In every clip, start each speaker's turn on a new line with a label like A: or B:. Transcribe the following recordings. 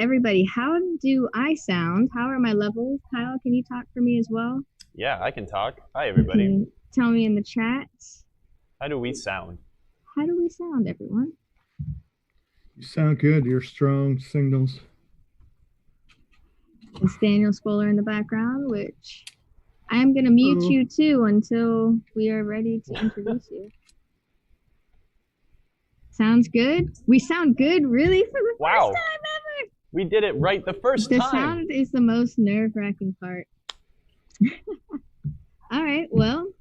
A: everybody, how do I sound? How are my levels? Kyle, can you talk for me as well?
B: Yeah, I can talk. Hi,
A: Can
B: everybody.
A: you tell me in the chat?
B: How do we sound?
A: How do we sound, everyone?
C: You sound good. You're strong signals.
A: It's Daniel Spoiler in the background, which I'm going to mute you too until we are ready to introduce you. Sounds good? We sound good, really, for the
B: Wow.
A: first time ever?
B: We did it right the first
A: The
B: time.
A: sound is the most nerve-wracking part. All right, well,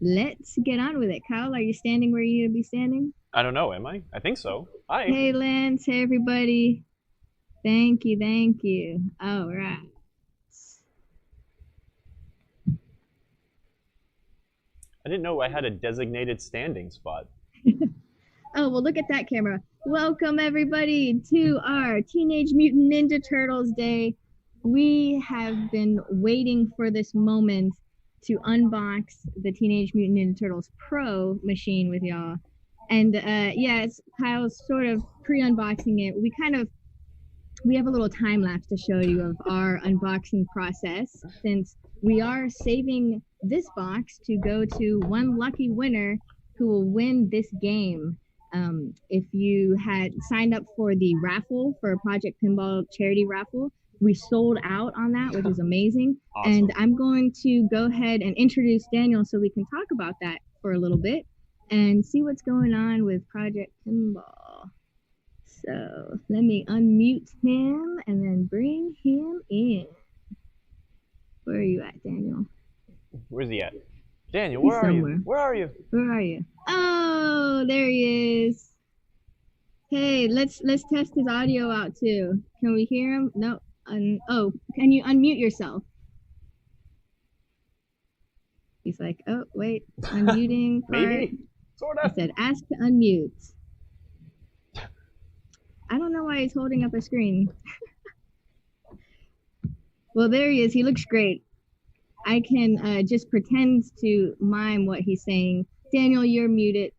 A: let's get on with it. Kyle, are you standing where you need to be standing?
B: I don't know, am I? I think so. Hi.
A: Hey, Lance. Hey, everybody. Thank you, thank you. All right.
B: I didn't know I had a designated standing spot.
A: Oh, well, look at that camera. Welcome, everybody, to our Teenage Mutant Ninja Turtles Day. We have been waiting for this moment to unbox the Teenage Mutant Ninja Turtles Pro machine with y'all. And yeah, it's Kyle's sort of pre-unboxing it. We have a little time lapse to show you of our unboxing process, since we are saving this box to go to one lucky winner who will win this game. If you had signed up for the raffle for Project Pinball charity raffle, we sold out on that, which is amazing.
B: Awesome.
A: And I'm going to go ahead and introduce Daniel so we can talk about that for a little bit and see what's going on with Project Pinball. So let me unmute him and then bring him in. Where are you at, Daniel?
B: Where's he at? Daniel, where are you? Where are you?
A: Where are you? Oh, there he is. Hey, let's test his audio out too. Can we hear him? No. Oh, can you unmute yourself? He's like, oh, wait, unmuting part.
B: Maybe. Sort of.
A: I said, ask to unmute. I don't know why he's holding up a screen. Well, there he is. He looks great. I can just pretend to mime what he's saying. Daniel, you're muted.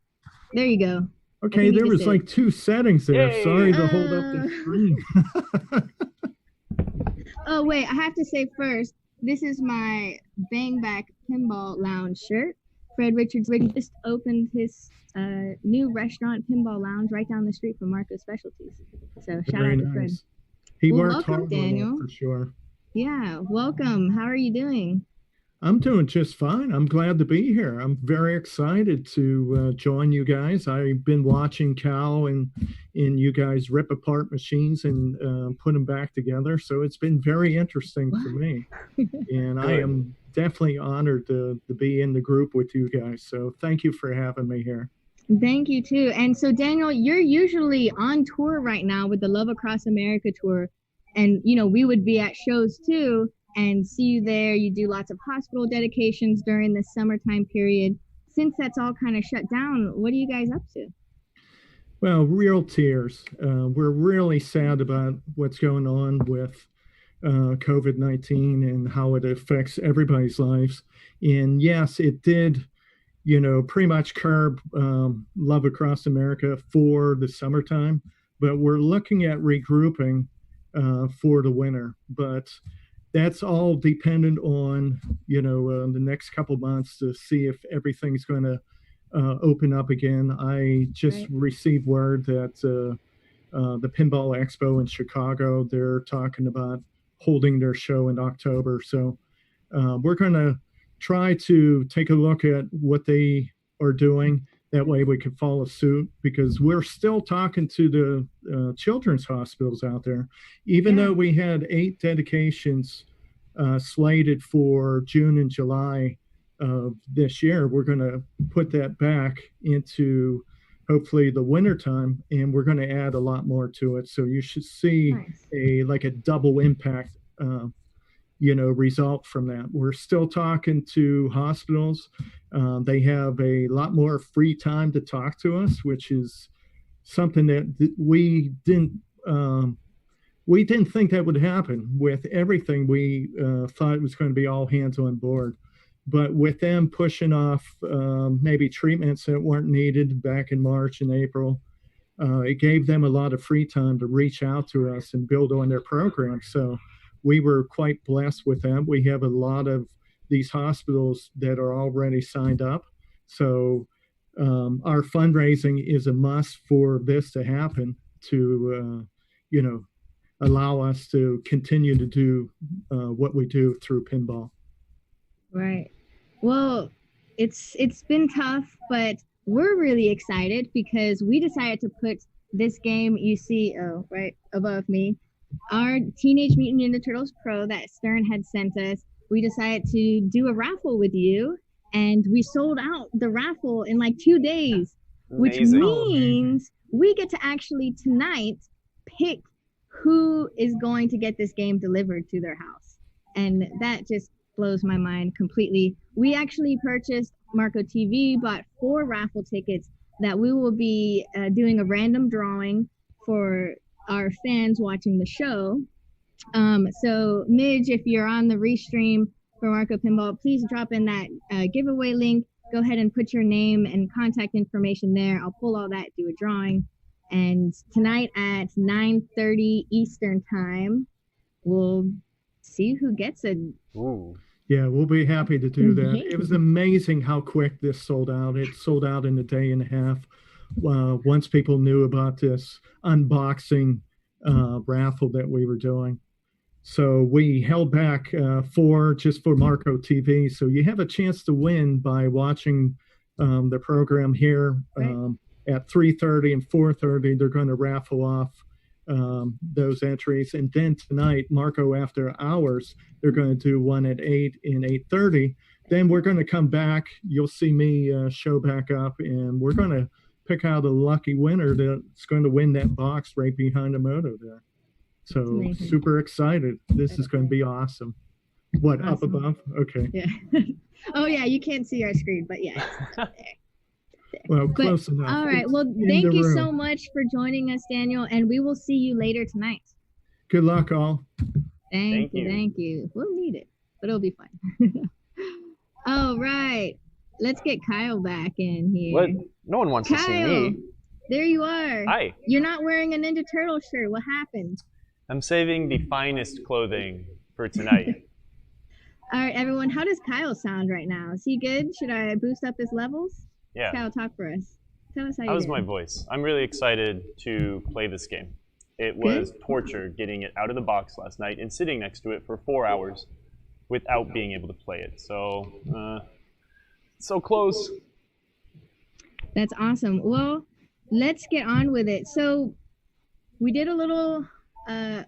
A: There you go.
C: Okay, there was like 2 settings there.
B: Yay.
C: Sorry to hold up the screen.
A: Oh, wait, I have to say first, this is my Bang Back Pinball Lounge shirt. Fred Richards just opened his new restaurant, Pinball Lounge, right down the street from Marco's Specialties. So shout out to Fred.
C: He
A: Well,
C: worked
A: welcome,
C: hard
A: Daniel.
C: for sure.
A: Yeah, welcome. How are you doing?
C: I'm doing just fine. I'm glad to be here. I'm very excited to join you guys. I've been watching Cal and you guys rip apart machines and put them back together. So it's been very interesting for me. And I am definitely honored to be in the group with you guys. So thank you for having me here.
A: Thank you too. And so Daniel, you're usually on tour right now with the Love Across America tour. And, you know, we would be at shows too and see you there. You do lots of hospital dedications during the summertime period. Since that's all kind of shut down, what are you guys up to?
C: Well, real tears. We're really sad about what's going on with COVID-19 and how it affects everybody's lives. And yes, it did, you know, pretty much curb Love Across America for the summertime, but we're looking at regrouping for the winter. But that's all dependent on, you know, the next couple months to see if everything's going to open up again. I just received word that the Pinball Expo in Chicago, they're talking about holding their show in October. So we're going to try to take a look at what they are doing. That way we can follow suit, because we're still talking to the children's hospitals out there. Even though we had 8 dedications slated for June and July of this year, we're going to put that back into hopefully the winter time, and we're going to add a lot more to it. So you should see a double impact you know, result from that. We're still talking to hospitals. They have a lot more free time to talk to us, which is something that we didn't think that would happen. With everything, we thought it was going to be all hands on board. But with them pushing off maybe treatments that weren't needed back in March and April, it gave them a lot of free time to reach out to us and build on their program. So we were quite blessed with that. We have a lot of these hospitals that are already signed up. So our fundraising is a must for this to happen to, allow us to continue to do what we do through pinball.
A: Right. Well, it's been tough, but we're really excited because we decided to put this game you see right above me, our Teenage Mutant Ninja Turtles Pro that Stern had sent us. We decided to do a raffle with you, and we sold out the raffle in like 2 days, which means we get to actually tonight pick who is going to get this game delivered to their house. And that just blows my mind completely. We actually purchased Marco TV, bought 4 raffle tickets that we will be doing a random drawing for our fans watching the show. So Midge, if you're on the restream for Marco Pinball, please drop in that giveaway link. Go ahead and put your name and contact information there. I'll pull all that, do a drawing. And tonight at 9:30 Eastern time, we'll see who gets it.
B: Ooh.
C: Yeah, we'll be happy to do that. It was amazing how quick this sold out. It sold out in a day and a half. Once people knew about this unboxing raffle that we were doing. So we held back just for Marco TV. So you have a chance to win by watching the program here. At 3:30 and 4:30, they're going to raffle off those entries. And then tonight, Marco After Hours, they're going to do one at 8 and 8:30. Then we're going to come back. You'll see me show back up, and we're going to pick out a lucky winner that's going to win that box right behind the moto there. So super excited. This is going to be awesome. What, awesome. Up above? Okay.
A: Yeah. Oh, yeah, you can't see our screen, but yeah.
C: Well, close enough.
A: All right. Well, thank you so much for joining us, Daniel, and we will see you later tonight.
C: Good luck, all.
A: Thank you. We'll need it, but it'll be fun. All right. Let's get Kyle back in here.
B: What? No one wants to see me.
A: There you are.
B: Hi.
A: You're not wearing a Ninja Turtle shirt. What happened?
B: I'm saving the finest clothing for tonight.
A: All right, everyone. How does Kyle sound right now? Is he good? Should I boost up his levels?
B: Yeah.
A: Kyle, talk for us. Tell us how you
B: How's my voice? I'm really excited to play this game. It was torture getting it out of the box last night and sitting next to it for 4 hours without being able to play it. So, so close.
A: That's awesome. Well, let's get on with it. So we did a little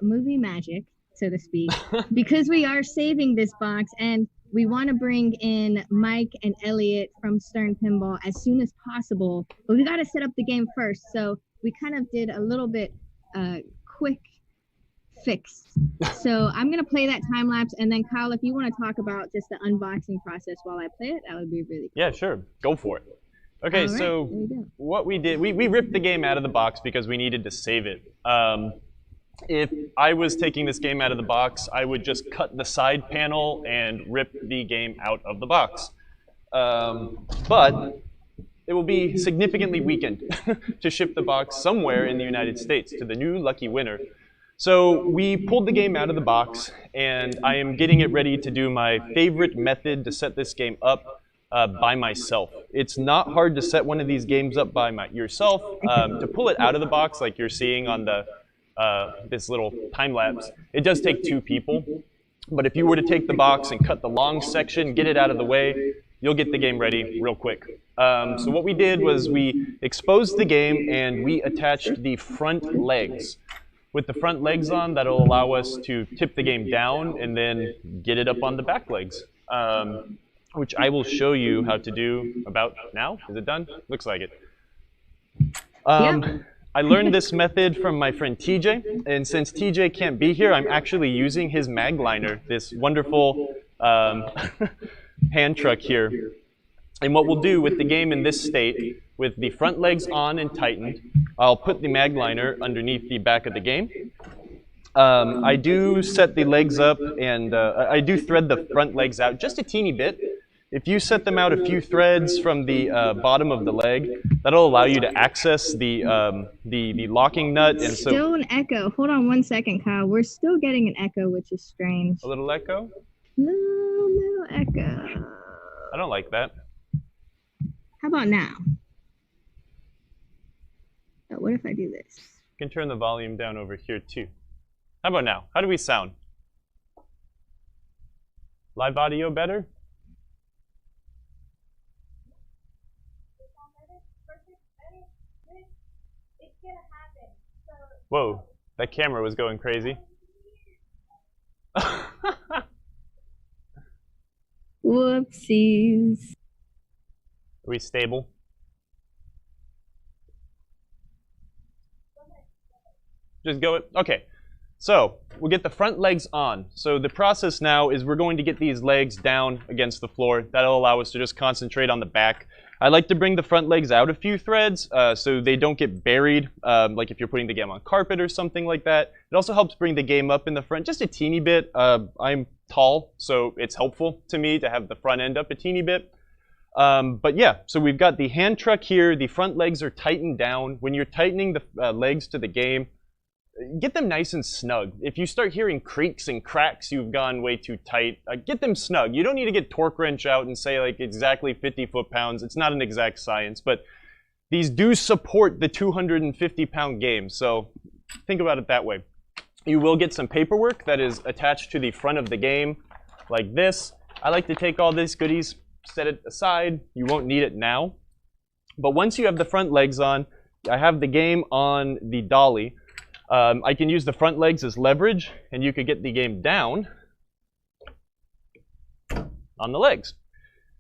A: movie magic, so to speak, because we are saving this box and we want to bring in Mike and Elliot from Stern Pinball as soon as possible, but we got to set up the game first. So we kind of did a little bit quick fix. So I'm going to play that time lapse, and then Kyle, if you want to talk about just the unboxing process while I play it, that would be really cool.
B: Yeah, sure. Go for it. Okay, right, so what we did, we ripped the game out of the box because we needed to save it. If I was taking this game out of the box, I would just cut the side panel and rip the game out of the box. But it will be significantly weakened to ship the box somewhere in the United States to the new lucky winner. So we pulled the game out of the box, and I am getting it ready to do my favorite method to set this game up by myself. It's not hard to set one of these games up by yourself. To pull it out of the box, like you're seeing on the this little time lapse, it does take 2 people. But if you were to take the box and cut the long section, get it out of the way, you'll get the game ready real quick. So what we did was we exposed the game and we attached the front legs. With the front legs on, that'll allow us to tip the game down and then get it up on the back legs, which I will show you how to do about now. Is it done? Looks like it. I learned this method from my friend TJ, and since TJ can't be here, I'm actually using his mag liner, this wonderful hand truck here. And what we'll do with the game in this state, with the front legs on and tightened, I'll put the mag liner underneath the back of the game. I do set the legs up, and I do thread the front legs out just a teeny bit, If you set them out a few threads from the bottom of the leg, that'll allow you to access the locking nut. And so
A: still an echo. Hold on 1 second, Kyle. We're still getting an echo, which is strange.
B: A little echo?
A: Little echo.
B: I don't like that.
A: How about now? Oh, what if I do this?
B: You can turn the volume down over here too. How about now? How do we sound? Live audio better? Whoa, that camera was going crazy.
A: Whoopsies.
B: Are we stable? Just go. Okay. So we'll get the front legs on. So the process now is we're going to get these legs down against the floor. That'll allow us to just concentrate on the back. I like to bring the front legs out a few threads so they don't get buried, like if you're putting the game on carpet or something like that. It also helps bring the game up in the front just a teeny bit. I'm tall, so it's helpful to me to have the front end up a teeny bit. But yeah, so we've got the hand truck here. The front legs are tightened down. When you're tightening the legs to the game, get them nice and snug. If you start hearing creaks and cracks, you've gone way too tight. Get them snug. You don't need to get torque wrench out and say like exactly 50 foot-pounds. It's not an exact science, but these do support the 250-pound game. So think about it that way. You will get some paperwork that is attached to the front of the game like this. I like to take all these goodies, set it aside. You won't need it now. But once you have the front legs on, I have the game on the dolly. I can use the front legs as leverage, and you could get the game down on the legs.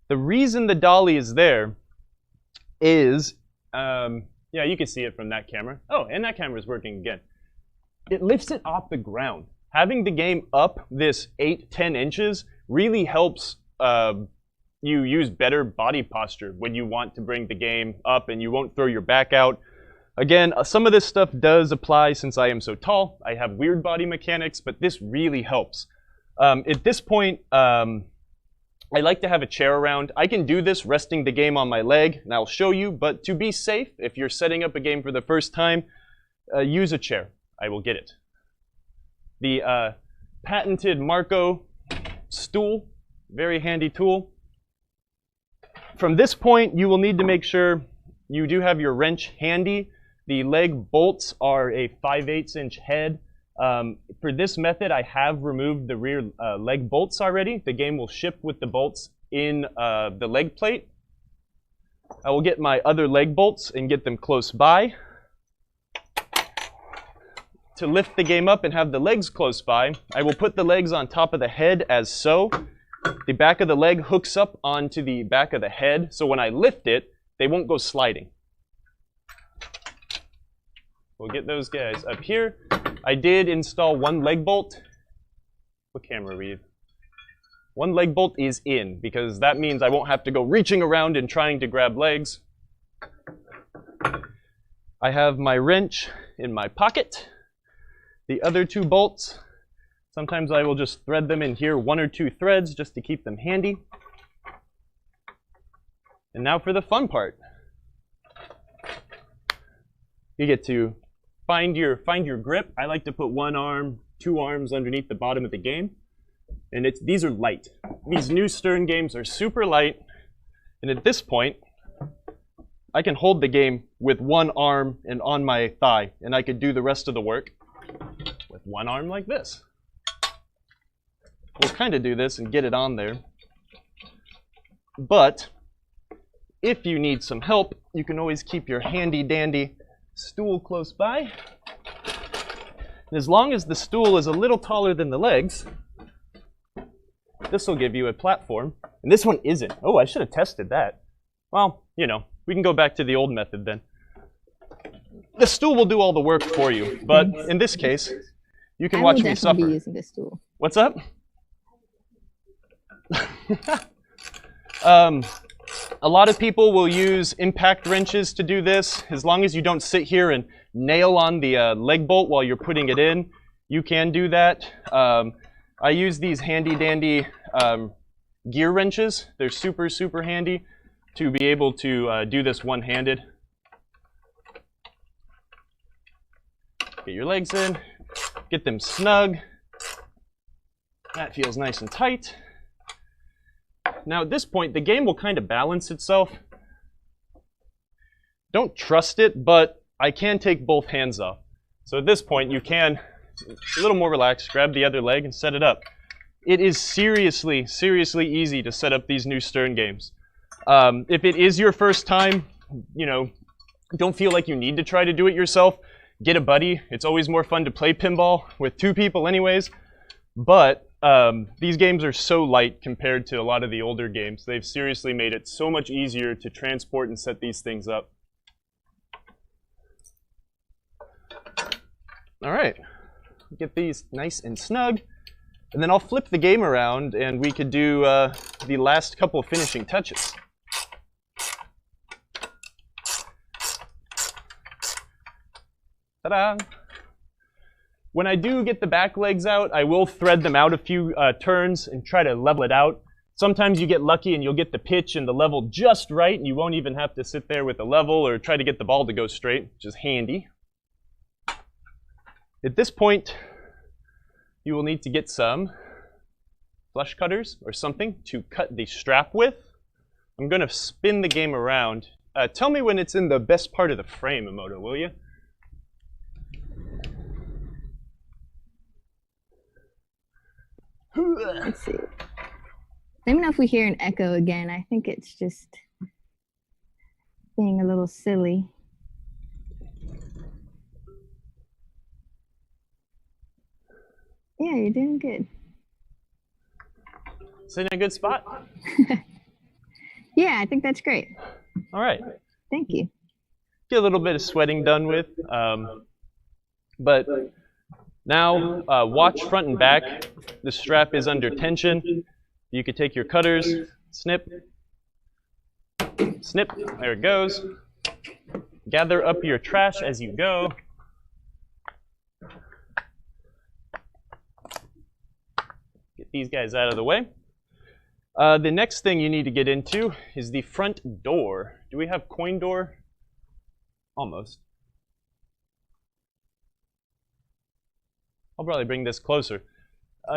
B: The reason the dolly is there is, yeah, you can see it from that camera. Oh, and that camera is working again. It lifts it off the ground. Having the game up this 8-10 inches really helps you use better body posture when you want to bring the game up and you won't throw your back out. Again, some of this stuff does apply since I am so tall. I have weird body mechanics, but this really helps. At this point, I like to have a chair around. I can do this resting the game on my leg, and I'll show you. But to be safe, if you're setting up a game for the first time, use a chair. I will get it. The patented Marco stool, very handy tool. From this point, you will need to make sure you do have your wrench handy. The leg bolts are a 5/8 inch head. For this method, I have removed the rear leg bolts already. The game will ship with the bolts in the leg plate. I will get my other leg bolts and get them close by. To lift the game up and have the legs close by, I will put the legs on top of the head as so. The back of the leg hooks up onto the back of the head, so when I lift it, they won't go sliding. We'll get those guys up here. I did install one leg bolt. What camera read? One leg bolt is in, because that means I won't have to go reaching around and trying to grab legs. I have my wrench in my pocket. The other two bolts, sometimes I will just thread them in here, 1 or 2 threads, just to keep them handy. And now for the fun part. You get to find your grip. I like to put 1 arm, 2 arms underneath the bottom of the game. And these are light. These new Stern games are super light. And at this point, I can hold the game with 1 arm and on my thigh. And I could do the rest of the work with 1 arm like this. We'll kind of do this and get it on there. But if you need some help, you can always keep your handy dandy stool close by. And as long as the stool is a little taller than the legs, this will give you a platform. And this one isn't. Oh, I should have tested that. Well, you know, we can go back to the old method then. The stool will do all the work for you, but in this case, you can watch me suffer.
A: Be using this stool.
B: What's up? A lot of people will use impact wrenches to do this. As long as you don't sit here and nail on the leg bolt while you're putting it in, you can do that. I use these handy dandy gear wrenches. They're super, super handy to be able to do this one-handed. Get your legs in, get them snug. That feels nice and tight. Now at this point, the game will kind of balance itself. Don't trust it, but I can take both hands off. So at this point, you can, a little more relaxed, grab the other leg and set it up. It is seriously, seriously easy to set up these new Stern games. If it is your first time, you know, don't feel like you need to try to do it yourself. Get a buddy. It's always more fun to play pinball with 2 people anyways. But these games are so light compared to a lot of the older games. They've seriously made it so much easier to transport and set these things up. All right, get these nice and snug. And then I'll flip the game around and we could do the last couple of finishing touches. Ta-da! When I do get the back legs out, I will thread them out a few turns and try to level it out. Sometimes you get lucky and you'll get the pitch and the level just right, and you won't even have to sit there with a level or try to get the ball to go straight, which is handy. At this point, you will need to get some flush cutters or something to cut the strap with. I'm going to spin the game around. Tell me when it's in the best part of the frame, Emoto, will you?
A: Let's see. Let me know if we hear an echo again. I think it's just being a little silly. Yeah, you're doing good.
B: Is it in a good spot?
A: Yeah, I think that's great.
B: All right.
A: Thank you.
B: Get a little bit of sweating done with. But now, watch front and back. The strap is under tension. You could take your cutters, snip, snip, there it goes. Gather up your trash as you go. Get these guys out of the way. The next thing you need to get into is the front door. Do we have coin door? Almost. I'll probably bring this closer.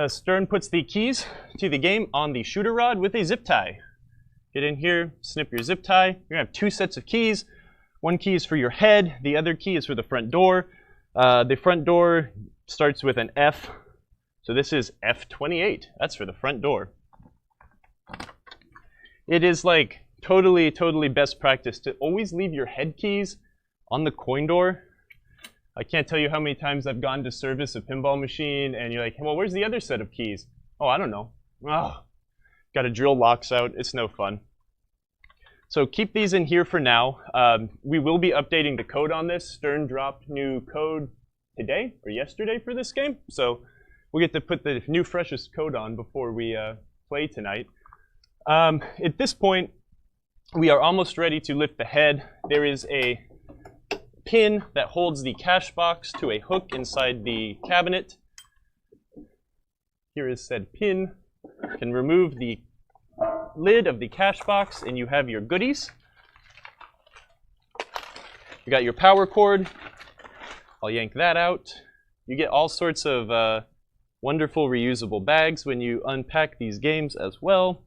B: Stern puts the keys to the game on the shooter rod with a zip tie. Get in here, snip your zip tie. You're gonna have 2 sets of keys. One key is for your head, the other key is for the front door. The front door starts with an F, so this is F28. That's for the front door. It is like totally best practice to always leave your head keys on the coin door. I can't tell you how many times I've gone to service a pinball machine and you're like, well, where's the other set of keys? Oh, I don't know. Oh, got to drill locks out. It's no fun. So keep these in here for now. We will be updating the code on this. Stern dropped new code today or yesterday for this game. So we'll get to put the new freshest code on before we play tonight. At this point, we are almost ready to lift the head. There is a pin that holds the cash box to a hook inside the cabinet. Here is said pin. You can remove the lid of the cash box and you have your goodies. You got your power cord. I'll yank that out. You get all sorts of wonderful reusable bags when you unpack these games as well.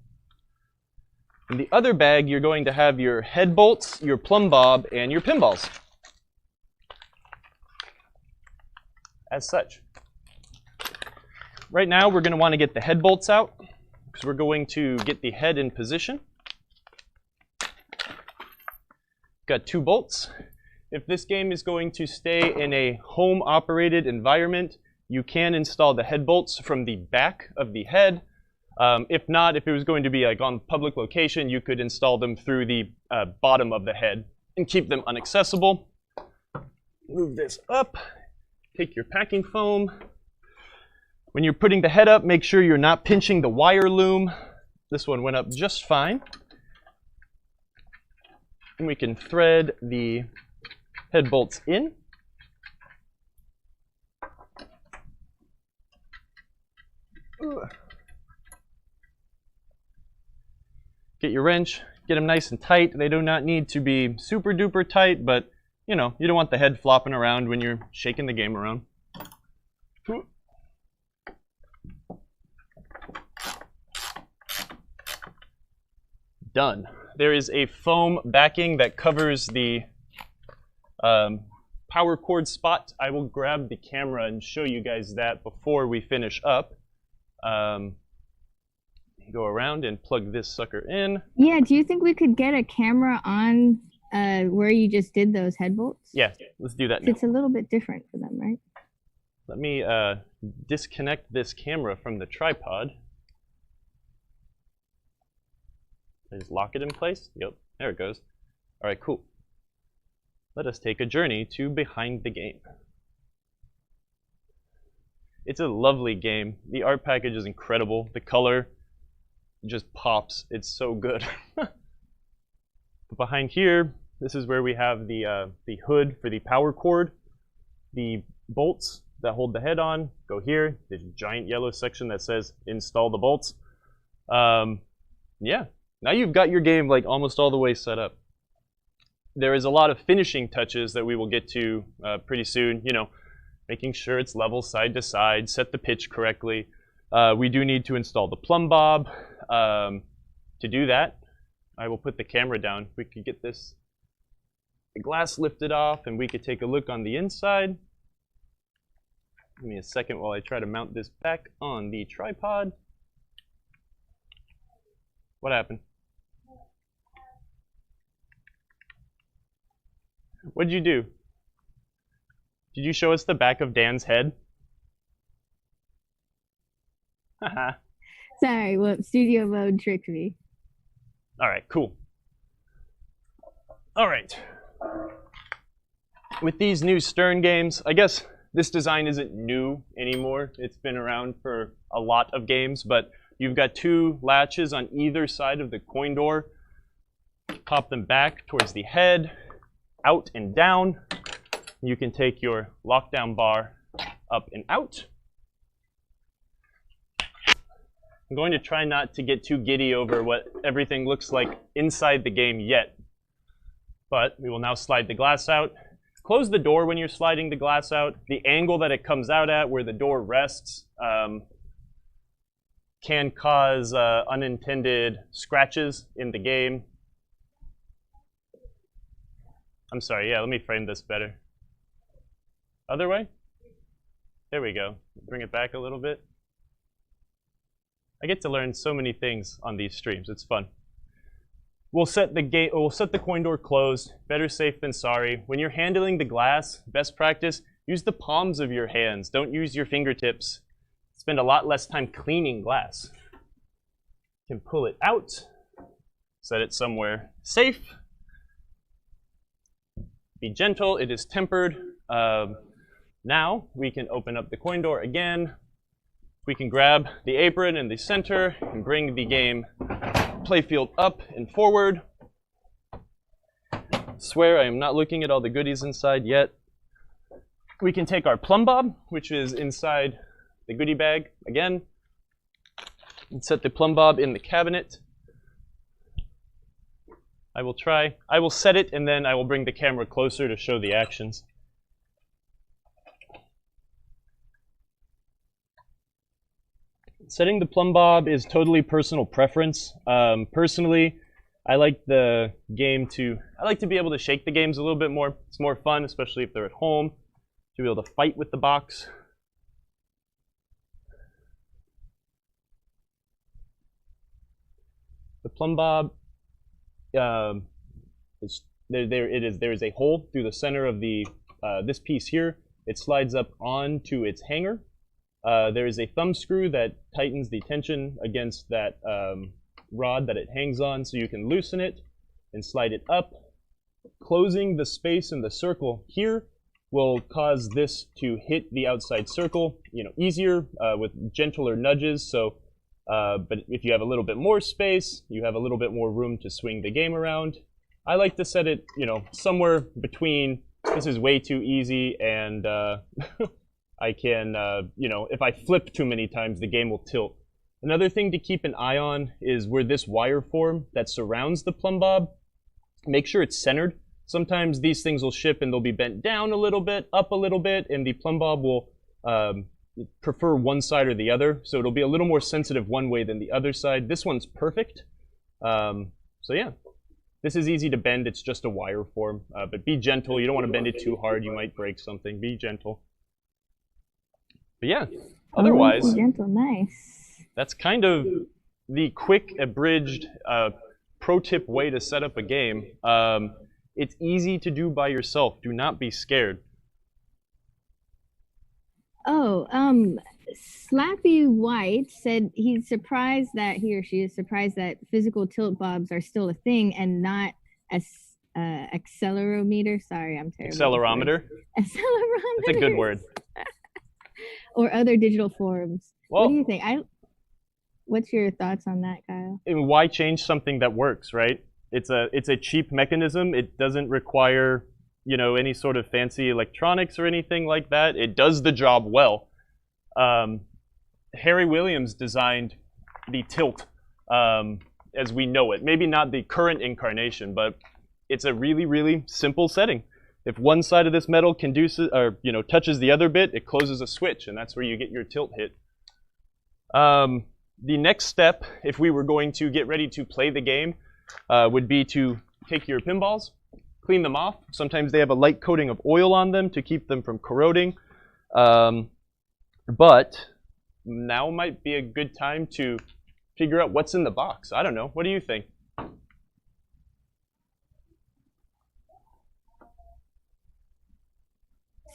B: In the other bag, you're going to have your head bolts, your Plum Bob, and your pinballs. As such. Right now, we're going to want to get the head bolts out because we're going to get the head in position. Got 2 bolts. If this game is going to stay in a home-operated environment, you can install the head bolts from the back of the head. If not, if it was going to be like on public location, you could install them through the bottom of the head and keep them inaccessible. Move this up. Take your packing foam. When you're putting the head up, make sure you're not pinching the wire loom. This one went up just fine. And we can thread the head bolts in. Get your wrench, get them nice and tight. They do not need to be super duper tight, but you know, you don't want the head flopping around when you're shaking the game around. Done. There is a foam backing that covers the power cord spot. I will grab the camera and show you guys that before we finish up. Go around and plug this sucker in.
A: Yeah, do you think we could get a camera on where you just did those head bolts?
B: Yeah, let's do that now.
A: It's a little bit different for them, right?
B: Let me disconnect this camera from the tripod. I just lock it in place. Yep, there it goes. All right, cool. Let us take a journey to behind the game. It's a lovely game. The art package is incredible. The color just pops. It's so good. Behind here, this is where we have the hood for the power cord. The bolts that hold the head on go here. There's a giant yellow section that says install the bolts. Yeah, now you've got your game like almost all the way set up. There is a lot of finishing touches that we will get to pretty soon. You know, making sure it's level side to side, set the pitch correctly. We do need to install the Plum Bob. To do that, I will put the camera down. We could get the glass lifted off and we could take a look on the inside. Give me a second while I try to mount this back on the tripod. What happened? What'd you do? Did you show us the back of Dan's head? Haha.
A: Sorry, well, studio mode tricked me.
B: All right, cool. All right. With these new Stern games, I guess this design isn't new anymore. It's been around for a lot of games, but you've got two latches on either side of the coin door. Pop them back towards the head, out and down. You can take your lockdown bar up and out. I'm going to try not to get too giddy over what everything looks like inside the game yet. But we will now slide the glass out. Close the door when you're sliding the glass out. The angle that it comes out at, where the door rests, can cause unintended scratches in the game. I'm sorry, yeah, let me frame this better. Other way? There we go. Bring it back a little bit. I get to learn so many things on these streams. It's fun. We'll set the coin door closed. Better safe than sorry. When you're handling the glass, best practice, use the palms of your hands. Don't use your fingertips. Spend a lot less time cleaning glass. You can pull it out, set it somewhere safe. Be gentle, it is tempered. Now we can open up the coin door again. We can grab the apron in the center and bring the game playfield up and forward. Swear I am not looking at all the goodies inside yet. We can take our Plum Bob, which is inside the goodie bag again, and set the Plum Bob in the cabinet. I will set it and then I will bring the camera closer to show the actions. Setting the Plum Bob is totally personal preference. Personally, I like to be able to shake the games a little bit more. It's more fun, especially if they're at home, to be able to fight with the box. The Plum Bob there is a hole through the center of the this piece here. It slides up onto its hanger. There is a thumb screw that tightens the tension against that rod that it hangs on, so you can loosen it and slide it up. Closing the space in the circle here will cause this to hit the outside circle, easier with gentler nudges. So, but if you have a little bit more space, you have a little bit more room to swing the game around. I like to set it, somewhere between this is way too easy and I can, if I flip too many times, the game will tilt. Another thing to keep an eye on is where this wire form that surrounds the Plum Bob, make sure it's centered. Sometimes these things will ship and they'll be bent down a little bit, up a little bit, and the Plum Bob will prefer one side or the other. So it'll be a little more sensitive one way than the other side. This one's perfect. So yeah, this is easy to bend. It's just a wire form, but be gentle. You don't want to bend it too hard. You might break something. Be gentle. But yeah, otherwise,
A: gentle, nice.
B: That's kind of the quick, abridged, pro tip way to set up a game. It's easy to do by yourself. Do not be scared.
A: Oh, Slappy White said he's surprised that he or she is surprised that physical tilt bobs are still a thing and not as accelerometer. Sorry, I'm terrible.
B: Accelerometer?
A: Accelerometer.
B: That's a good word.
A: Or other digital forms.
B: Well,
A: what do you think? What's your thoughts on that, Kyle?
B: And why change something that works, right? It's a cheap mechanism. It doesn't require, you know, any sort of fancy electronics or anything like that. It does the job well. Harry Williams designed the tilt as we know it. Maybe not the current incarnation, but it's a really, really simple setting. If one side of this metal touches the other bit, it closes a switch, and that's where you get your tilt hit. The next step, if we were going to get ready to play the game, would be to take your pinballs, clean them off. Sometimes they have a light coating of oil on them to keep them from corroding. But now might be a good time to figure out what's in the box. I don't know. What do you think?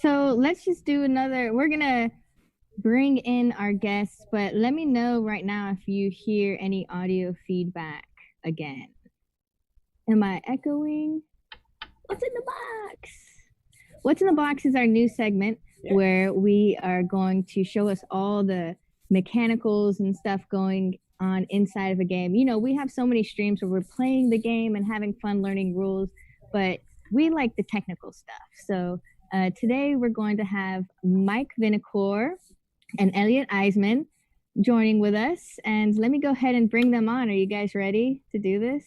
A: So let's just do another. We're going to bring in our guests, but let me know right now if you hear any audio feedback again. Am I echoing? What's in the box? What's in the box is our new segment where we are going to show us all the mechanicals and stuff going on inside of a game. You know, we have so many streams where we're playing the game and having fun learning rules, but we like the technical stuff. So today we're going to have Mike Vinacore and Elliot Eisman joining with us. And let me go ahead and bring them on. Are you guys ready to do this?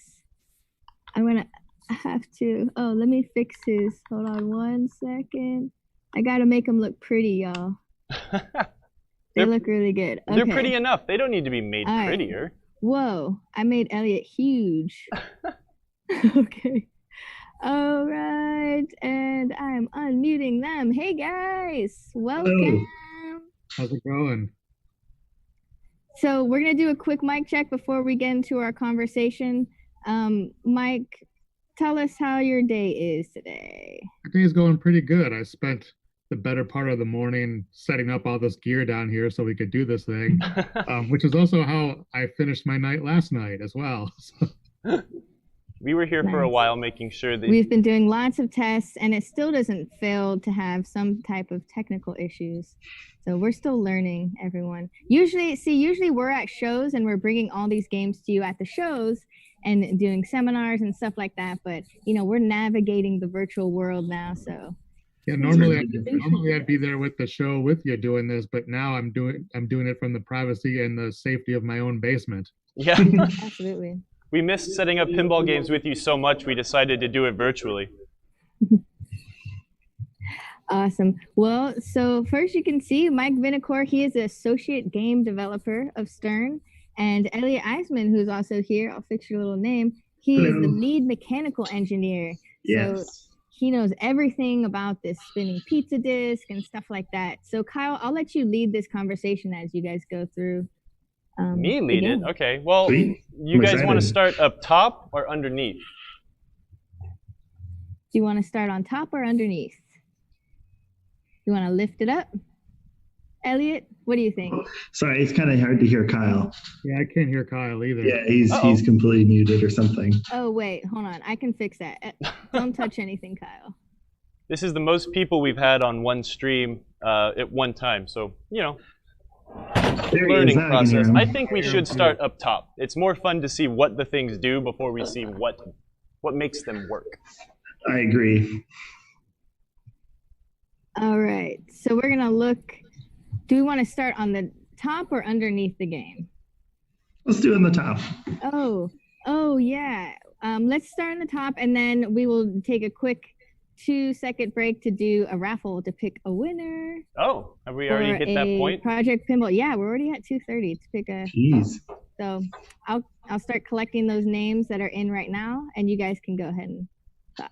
A: I'm going to have to. Oh, let me fix his. Hold on 1 second. I got to make them look pretty, y'all. They look really good. Okay.
B: They're pretty enough. They don't need to be made prettier.
A: Right. Whoa, I made Elliot huge. Okay. All right, and I'm unmuting them. Hey guys, welcome.
D: Hello. How's it going?
A: So we're gonna do a quick mic check before we get into our conversation. Mike, tell us how your day is today.
D: My day is going pretty good. I spent the better part of the morning setting up all this gear down here so we could do this thing, which is also how I finished my night last night as well.
B: We were here for a while making sure that...
A: We've been doing lots of tests, and it still doesn't fail to have some type of technical issues. So we're still learning, everyone. Usually we're at shows, and we're bringing all these games to you at the shows and doing seminars and stuff like that. But, you know, we're navigating the virtual world now, so...
D: Yeah, normally I'd be there with the show with you doing this, but now I'm doing it from the privacy and the safety of my own basement.
B: Yeah.
A: Absolutely.
B: We missed setting up pinball games with you so much, we decided to do it virtually.
A: Awesome. Well, so first you can see Mike Vinacore, he is the associate game developer of Stern, and Elliot Eisman, who's also here, I'll fix your little name, he is the lead mechanical engineer.
D: Yes.
A: So he knows everything about this spinning pizza disc and stuff like that. So Kyle, I'll let you lead this conversation as you guys go through.
B: Me lead it? Okay. Well, you guys want to start up top or underneath?
A: Do you want to start on top or underneath? You want to lift it up? Elliot, what do you think?
E: Sorry, it's kind of hard to hear Kyle.
D: Yeah, I can't hear Kyle either.
E: Yeah, he's completely muted or something.
A: Oh, wait, hold on. I can fix that. Don't touch anything, Kyle.
B: This is the most people we've had on one stream at one time. So, you know, learning process. I think we should start up top. It's more fun to see what the things do before we see what makes them work.
E: I agree.
A: All right, so we're going to look. Do we want to start on the top or underneath the game?
E: Let's do it in the top.
A: Oh yeah. Let's start in the top, and then we will take a quick 2-second break to do a raffle to pick a winner.
B: Oh, have we already hit that point?
A: Project Pinball. Yeah, we're already at 2:30 to pick a.
E: Jeez.
A: So I'll start collecting those names that are in right now, and you guys can go ahead and talk.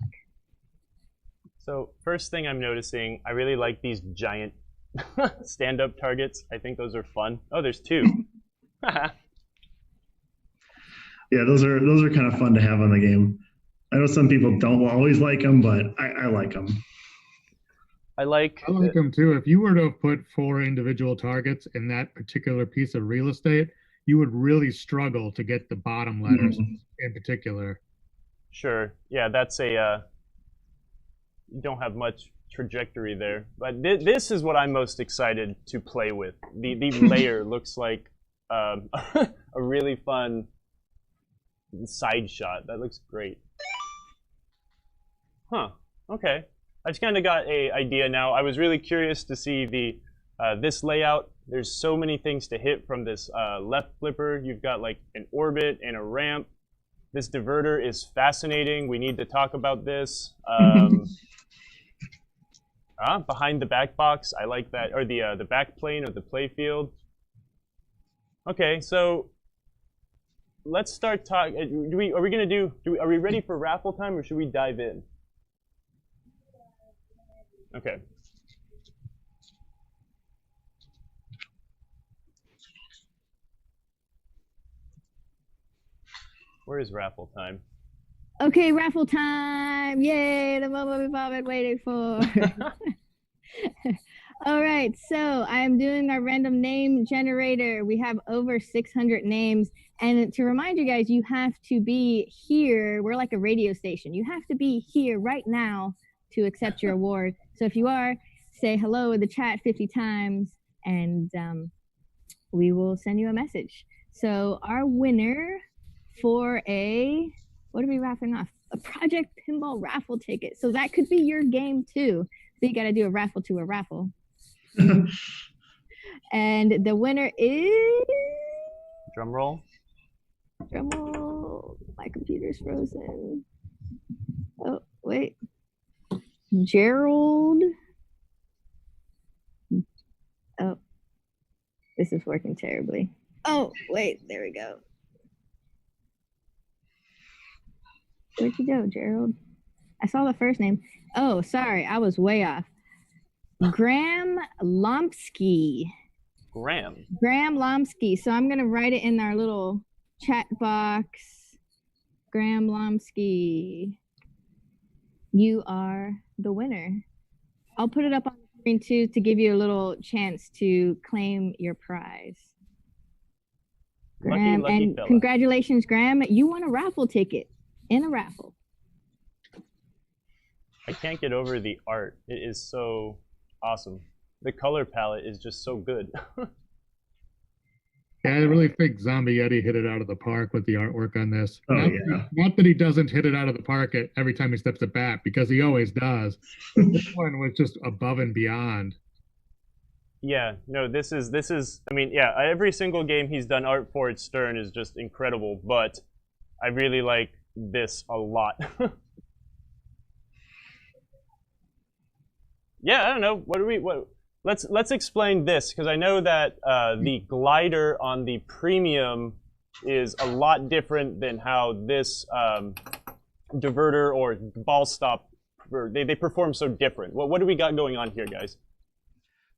B: So first thing I'm noticing, I really like these giant stand-up targets. I think those are fun. Oh, there's 2.
E: Yeah, those are kind of fun to have on the game. I know some people don't always like them, but I like them.
B: I like
D: them too. If you were to put 4 individual targets in that particular piece of real estate, you would really struggle to get the bottom letters in particular.
B: Sure. Yeah, that's a you don't have much trajectory there. But this is what I'm most excited to play with. The layer looks like a really fun side shot. That looks great. Huh. Okay. I just kind of got an idea now. I was really curious to see the this layout. There's so many things to hit from this left flipper. You've got like an orbit and a ramp. This diverter is fascinating. We need to talk about this. Behind the back box, I like that, or the back plane of the play field. Okay, so let's start talking. Are we ready for raffle time, or should we dive in? Okay. Where is raffle time?
A: Okay, raffle time! Yay, the moment we've all been waiting for. All right, so I am doing our random name generator. We have over 600 names. And to remind you guys, you have to be here. We're like a radio station. You have to be here right now to accept your award. So if you are, say hello in the chat 50 times, and we will send you a message. So our winner for what are we raffling off? A Project Pinball raffle ticket. So that could be your game too. So you got to do a raffle to a raffle. And the winner is...
B: Drum roll.
A: Drum roll. My computer's frozen. Oh, wait. Gerald. Oh, this is working terribly. Oh, wait, there we go. Where'd you go, Gerald? I saw the first name. Oh, sorry, I was way off. Graham Lomsky.
B: Graham
A: Lomsky. So I'm gonna write it in our little chat box. Graham Lomsky. You are the winner. I'll put it up on the screen too to give you a little chance to claim your prize. Graham,
B: lucky
A: and
B: fella.
A: Congratulations, Graham. You won a raffle ticket in a raffle.
B: I can't get over the art. It is so awesome. The color palette is just so good.
D: Yeah, I really think Zombie Yeti hit it out of the park with the artwork on this.
E: Oh, yeah.
D: Not that he doesn't hit it out of the park every time he steps at bat, because he always does. But this one was just above and beyond.
B: Yeah, no, this is, I mean, yeah, every single game he's done art for at Stern is just incredible, but I really like this a lot. Yeah, I don't know, let's explain this, because I know that the glider on the premium is a lot different than how this diverter or ball stop, they perform so different. What do we got going on here, guys?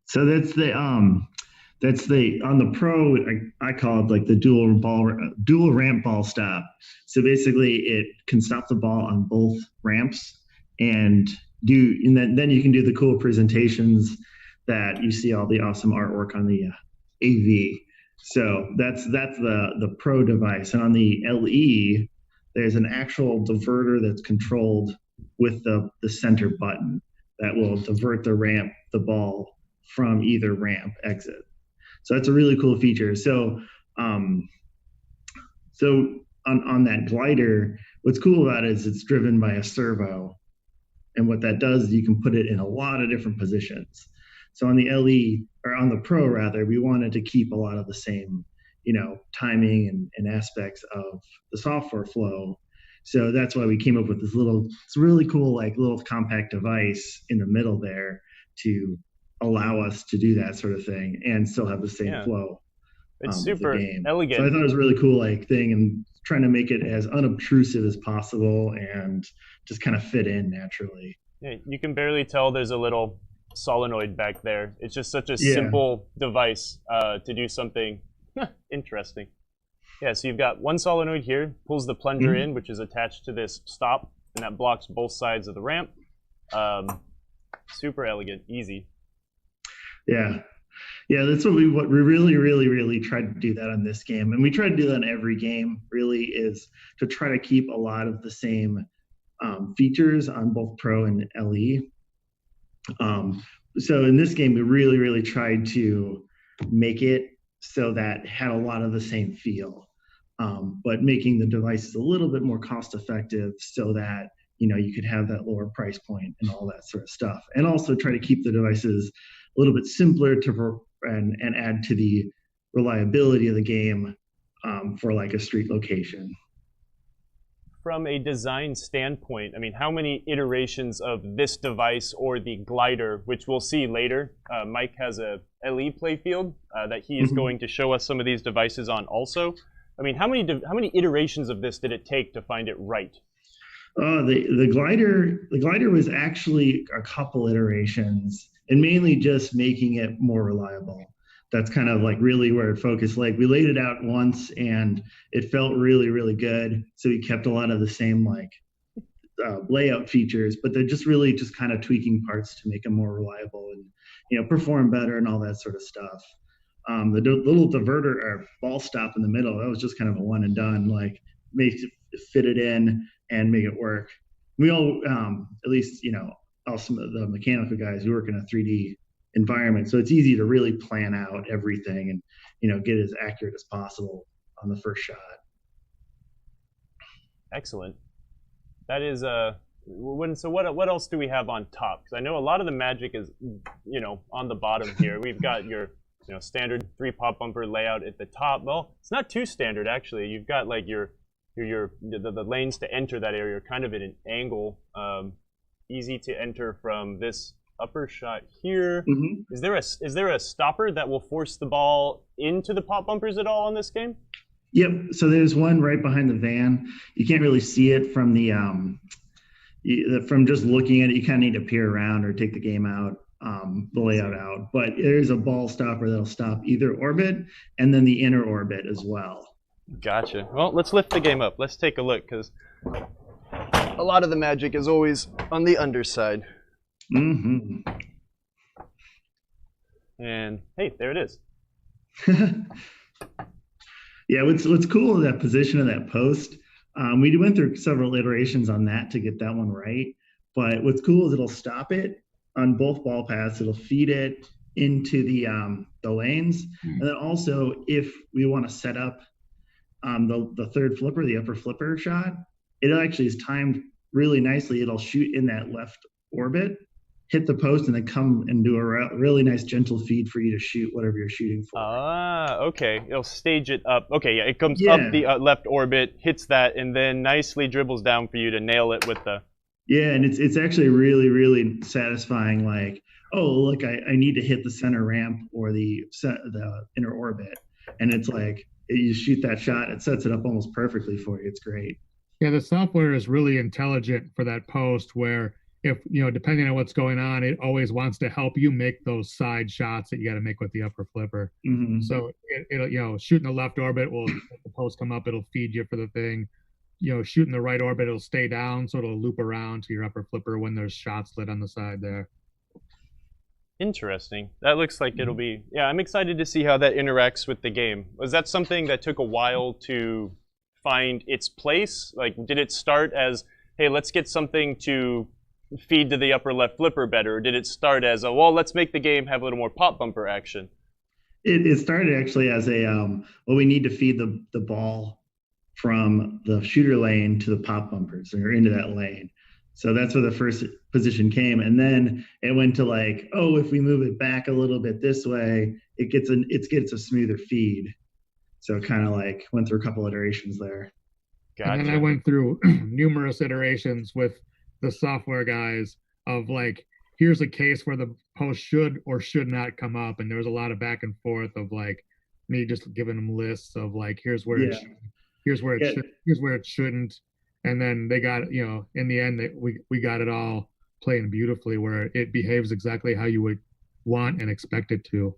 E: So that's the on the Pro, I call it like the dual ramp ball stop. So basically it can stop the ball on both ramps and then you can do the cool presentations that you see all the awesome artwork on the AV. So that's the Pro device. And on the LE, there's an actual diverter that's controlled with the center button that will divert the ball from either ramp exit. So that's a really cool feature. So on that glider, what's cool about it is it's driven by a servo. And what that does is you can put it in a lot of different positions. So on the LE, or on the Pro rather, we wanted to keep a lot of the same timing and aspects of the software flow. So that's why we came up with it's really cool, like little compact device in the middle there to allow us to do that sort of thing and still have the same flow.
B: It's super elegant.
E: So I thought it was a really cool thing, and trying to make it as unobtrusive as possible and just kind of fit in naturally.
B: Yeah, you can barely tell there's a little solenoid back there. It's just such a simple device to do something interesting. Yeah, so you've got one solenoid here, pulls the plunger in, which is attached to this stop, and that blocks both sides of the ramp. Super elegant, easy.
E: Yeah, that's what we really tried to do that on this game, and we try to do that in every game. Really, is to try to keep a lot of the same features on both Pro and LE. So in this game, we really tried to make it so that had a lot of the same feel, but making the devices a little bit more cost effective so that you could have that lower price point and all that sort of stuff, and also try to keep the devices a little bit simpler and add to the reliability of the game for like a street location.
B: From a design standpoint, I mean, how many iterations of this device or the glider, which we'll see later, Mike has a LE playfield that he is going to show us some of these devices on also. I mean, how many iterations of this did it take to find it right?
E: The glider was actually a couple iterations, and mainly just making it more reliable. That's kind of like really where it focused. Like we laid it out once and it felt really good. So we kept a lot of the same layout features, but they're just kind of tweaking parts to make them more reliable and perform better and all that sort of stuff. The little diverter or ball stop in the middle, that was just kind of a one and done, like fit it in and make it work. We all, at least, some of the mechanical guys who work in a 3D environment, so it's easy to really plan out everything and get as accurate as possible on the first shot.
B: Excellent. That is so what else do we have on top? Because I know a lot of the magic is on the bottom here. We've got your standard 3 pop bumper layout at the top. Well, it's not too standard actually. You've got like the lanes to enter that area are kind of at an angle, easy to enter from this upper shot here. Is there a stopper that will force the ball into the pop bumpers at all on this game?
E: Yep. So there's one right behind the van. You can't really see it from from just looking at it. You kind of need to peer around or take the game out, the layout out. But there's a ball stopper that'll stop either orbit and then the inner orbit as well.
B: Gotcha. Well, let's lift the game up. Let's take a look, because a lot of the magic is always on the underside. And hey, there it is.
E: Yeah, what's cool is that position of that post. We went through several iterations on that to get that one right. But what's cool is it'll stop it on both ball paths. It'll feed it into the lanes, and then also if we want to set up the third flipper, the upper flipper shot, it actually is timed really nicely. It'll shoot in that left orbit, hit the post, and then come and do a really nice gentle feed for you to shoot whatever you're shooting for.
B: Okay. It'll stage it up. Okay, yeah, it comes up the left orbit, hits that, and then nicely dribbles down for you to nail it with the...
E: Yeah, and it's actually really satisfying. Like, oh, look, I need to hit the center ramp or the inner orbit, and it's like you shoot that shot, it sets it up almost perfectly for you. It's great.
D: Yeah, the software is really intelligent for that post where if, depending on what's going on, it always wants to help you make those side shots that you got to make with the upper flipper. So it'll, shooting the left orbit will, let the post come up, it'll feed you for the thing. Shooting the right orbit, it'll stay down, so it'll loop around to your upper flipper when there's shots lit on the side there.
B: Interesting. That looks like it'll be, yeah, I'm excited to see how that interacts with the game. Was that something that took a while to find its place? Like, did it start as, hey, let's get something to feed to the upper left flipper better? Or did it start as, well, let's make the game have a little more pop bumper action?
E: It started actually as we need to feed the ball from the shooter lane to the pop bumpers or into that lane. So that's where the first position came. And then it went to like, if we move it back a little bit this way, it gets a smoother feed. So it kind of like went through a couple iterations there.
B: Gotcha.
D: And then I went through numerous iterations with the software guys of like, here's a case where the post should or should not come up. And there was a lot of back and forth of like me just giving them lists of like, here's where it should, here's where it should, here's where it shouldn't. And then they got, you know, in the end, we got it all playing beautifully where it behaves exactly how you would want and expect it to.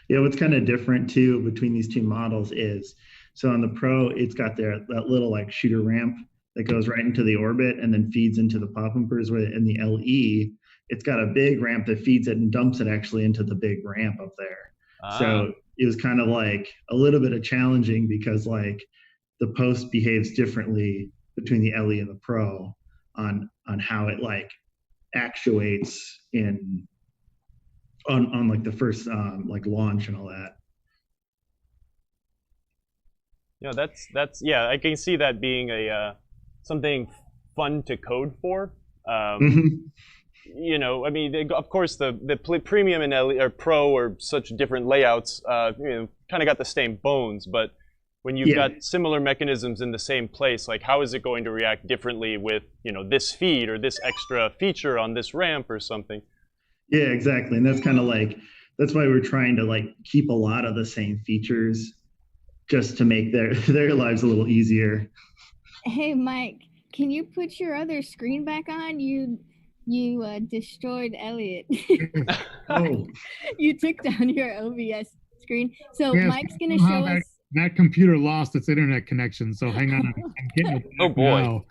E: Yeah, what's kind of different too between these two models is, so on the Pro, it's got that little like shooter ramp that goes right into the orbit and then feeds into the pop bumpers. Where in the LE, it's got a big ramp that feeds it and dumps it actually into the big ramp up there. So it was kind of like a little bit of challenging because like the post behaves differently between the LE and the Pro on how it like actuates on like the first like launch and all that.
B: Yeah, that's yeah, I can see that being a something fun to code for. You know, I mean, of course, the Premium and LE or Pro are such different layouts. You know, kind of got the same bones, but when you've got similar mechanisms in the same place, like how is it going to react differently with, you know, this feed or this extra feature on this ramp or something?
E: Yeah, exactly. And that's kind of like, that's why we're trying to like keep a lot of the same features just to make their lives a little easier.
A: Hey, Mike, can you put your other screen back on? You destroyed Elliot.
E: Oh.
A: You took down your OBS screen. So yes, Mike's going to show us.
D: That computer lost its internet connection, so hang on. I'm getting it
B: oh boy.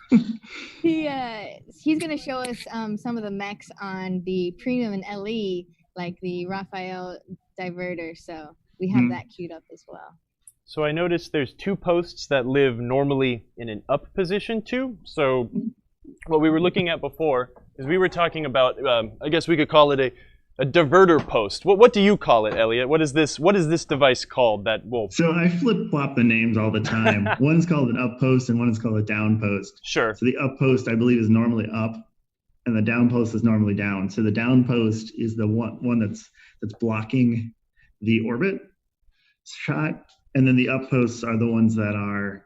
A: He's going to show us some of the mechs on the Premium and LE, like the Raphael diverter. So we have that queued up as well.
B: So I noticed there's two posts that live normally in an up position too. So what we were looking at before is we were talking about, I guess we could call it a diverter post. What do you call it, Elliot? What is this device called that will...
E: So I flip-flop the names all the time. One's called an up post and one is called a down post.
B: Sure.
E: So the up post, I believe, is normally up and the down post is normally down. So the down post is the one that's blocking the orbit shot. And then the up posts are the ones that are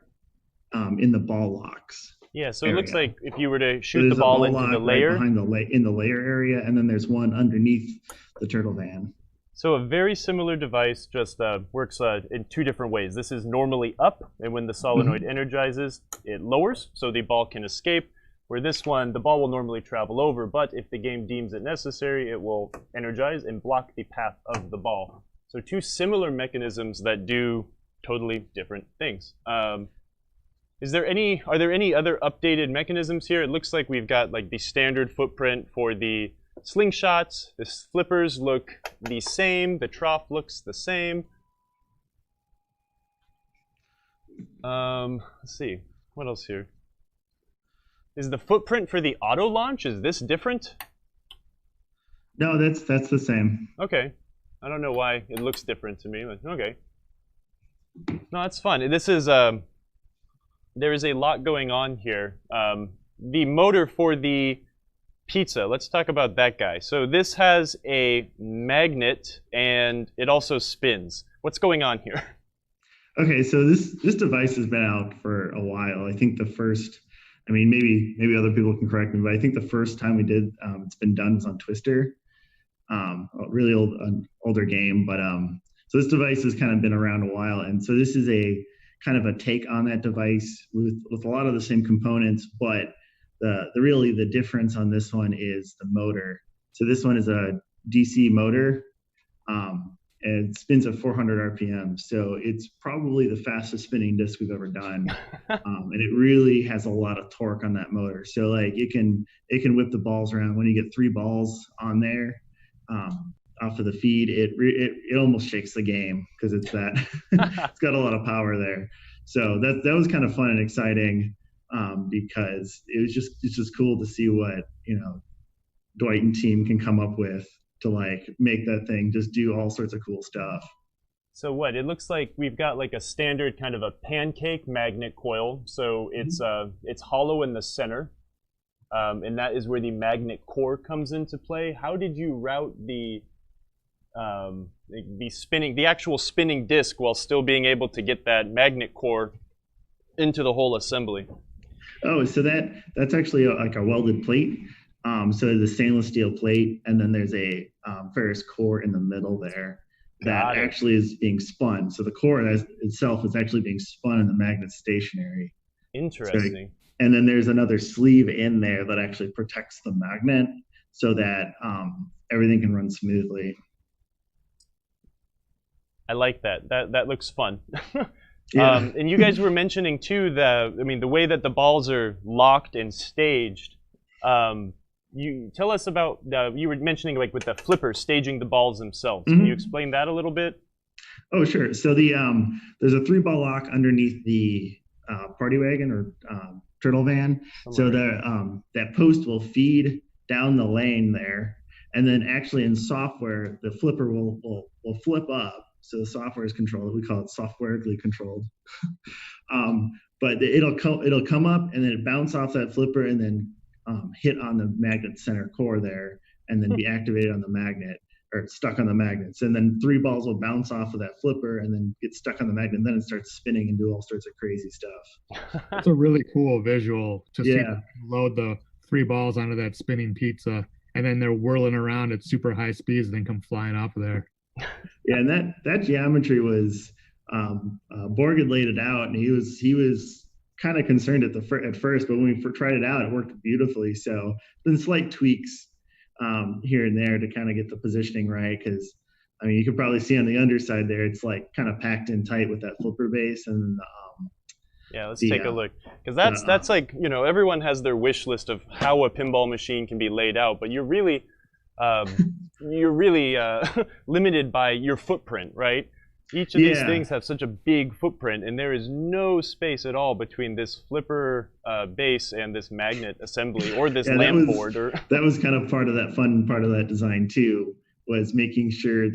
E: in the ball locks.
B: Yeah, so it looks like if you were to shoot the ball into the layer.
E: Right behind in the layer area, and then there's one underneath the turtle van.
B: So a very similar device, just works in two different ways. This is normally up, and when the solenoid energizes, it lowers, so the ball can escape. Where this one, the ball will normally travel over, but if the game deems it necessary, it will energize and block the path of the ball. So two similar mechanisms that do totally different things. Are there any other updated mechanisms here? It looks like we've got like the standard footprint for the slingshots. The flippers look the same. The trough looks the same. Let's see, what else here? Is the footprint for the auto launch, is this different?
E: No, that's the same.
B: Okay. I don't know why it looks different to me, but okay. No, that's fun. This is there is a lot going on here. The motor for the pizza, let's talk about that guy. So this has a magnet and it also spins. What's going on here?
E: Okay, so this device has been out for a while. I think the first, I mean, maybe other people can correct me, but I think the first time we did, it's been done is on Twister. A really older game, but so this device has kind of been around a while, and so this is a kind of a take on that device with a lot of the same components, but the difference on this one is the motor. So this one is a DC motor, and it spins at 400 RPM, so it's probably the fastest spinning disc we've ever done, and it really has a lot of torque on that motor. So like it can whip the balls around. When you get 3 balls on there off of the feed, it almost shakes the game because it's got a lot of power there. So that was kind of fun and exciting because it's just cool to see what, you know, Dwight and team can come up with to like make that thing just do all sorts of cool stuff.
B: So what it looks like, we've got like a standard kind of a pancake magnet coil. So it's hollow in the center. And that is where the magnet core comes into play. How did you route the the actual spinning disc, while still being able to get that magnet core into the whole assembly.
E: Oh, so that's actually like a welded plate. So the stainless steel plate, and then there's a ferrous core in the middle there that actually is being spun. So the core itself is actually being spun and the magnet's stationary.
B: Interesting.
E: So, and then there's another sleeve in there that actually protects the magnet so that everything can run smoothly.
B: I like that. That looks fun.
E: Yeah.
B: And you guys were mentioning too the way that the balls are locked and staged. You tell us about you were mentioning like with the flippers staging the balls themselves. Can you explain that a little bit?
E: Oh, sure. So there's a 3-ball lock underneath the party wagon or turtle van. So that post will feed down the lane there, and then actually in software the flipper will flip up. So the software is controlled. We call it softwarely controlled. But it'll come up and then it bounce off that flipper and then hit on the magnet center core there, and then be activated on the magnet or stuck on the magnets. And then 3 balls will bounce off of that flipper and then get stuck on the magnet. And then it starts spinning and do all sorts of crazy stuff.
D: It's a really cool visual to see them load the 3 balls onto that spinning pizza, and then they're whirling around at super high speeds and then come flying off of there.
E: Yeah, and that geometry was Borg had laid it out, and he was kind of concerned at first, but when we tried it out, it worked beautifully. So then slight tweaks here and there to kind of get the positioning right, because I mean you can probably see on the underside there, it's like kind of packed in tight with that flipper base. And
B: yeah, let's take a look, because that's like, you know, everyone has their wish list of how a pinball machine can be laid out, but you're really limited by your footprint, right? Each of these things have such a big footprint, and there is no space at all between this flipper base and this magnet assembly or this lamp board.
E: That was kind of part of that fun part of that design too, was making sure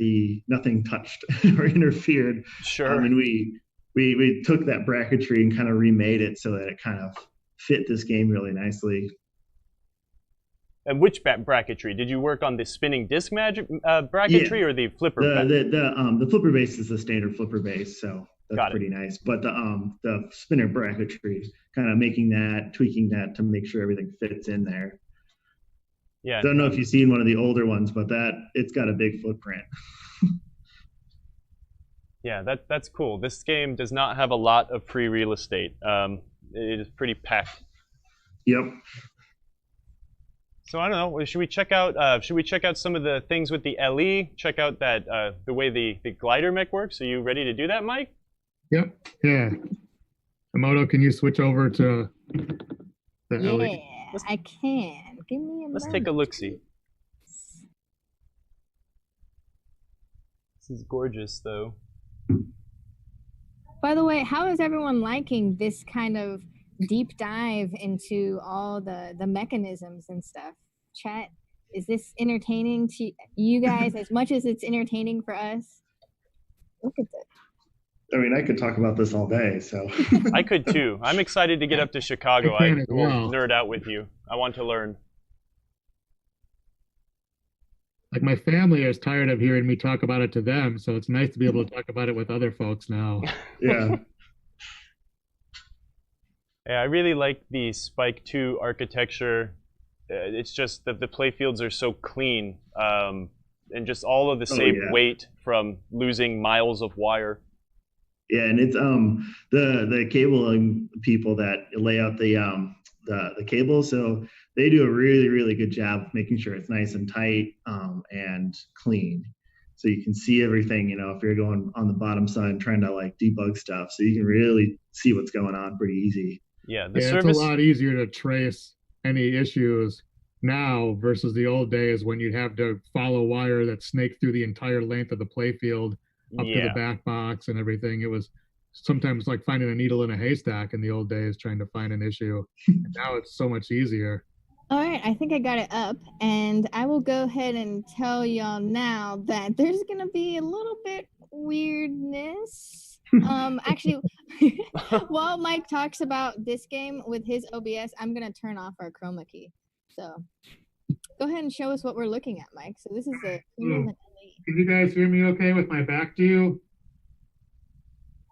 E: nothing touched or interfered.
B: Sure.
E: And we took that bracketry and kind of remade it so that it kind of fit this game really nicely.
B: And which bracketry? Did you work on the spinning disc bracketry or the flipper?
E: The flipper base is the standard flipper base, so that's pretty nice. But the spinner bracketry, kind of tweaking that to make sure everything fits in there. Yeah. I don't know if you've seen one of the older ones, but it's got a big footprint.
B: Yeah, that's cool. This game does not have a lot of free real estate. It is pretty packed.
E: Yep.
B: So I don't know. Should we check out some of the things with the LE? Check out that the way the glider mech works. Are you ready to do that, Mike?
D: Yep. Yeah. Emoto, can you switch over to the LE?
A: Yeah, I can. Give me a moment.
B: Let's take a look-see. This is gorgeous, though.
A: By the way, how is everyone liking this kind of deep dive into all the mechanisms and stuff? Chat, is this entertaining to you guys as much as it's entertaining for us? Look at this.
E: I mean, I could talk about this all day, so.
B: I could too. I'm excited to get up to Chicago. I will nerd out with you. I want to learn.
D: Like, my family is tired of hearing me talk about it to them, so it's nice to be able to talk about it with other folks now.
E: Yeah.
B: Yeah, I really like the Spike 2 architecture. It's just that the playfields are so clean, and just all of the saved weight from losing miles of wire.
E: Yeah, and it's the cabling people that lay out the cable, so they do a really, really good job of making sure it's nice and tight and clean. So you can see everything, you know, if you're going on the bottom side trying to like debug stuff, so you can really see what's going on pretty easy.
B: Yeah,
D: it's a lot easier to trace any issues now versus the old days when you'd have to follow wire that snaked through the entire length of the playfield up to the back box and everything. It was sometimes like finding a needle in a haystack in the old days trying to find an issue. Now it's so much easier.
A: All right, I think I got it up, and I will go ahead and tell y'all now that there's gonna be a little bit weirdness. Actually, while Mike talks about this game with his OBS, I'm gonna turn off our chroma key. So go ahead and show us what we're looking at, Mike. So this is the LE.
D: Can you guys hear me okay with my back to you?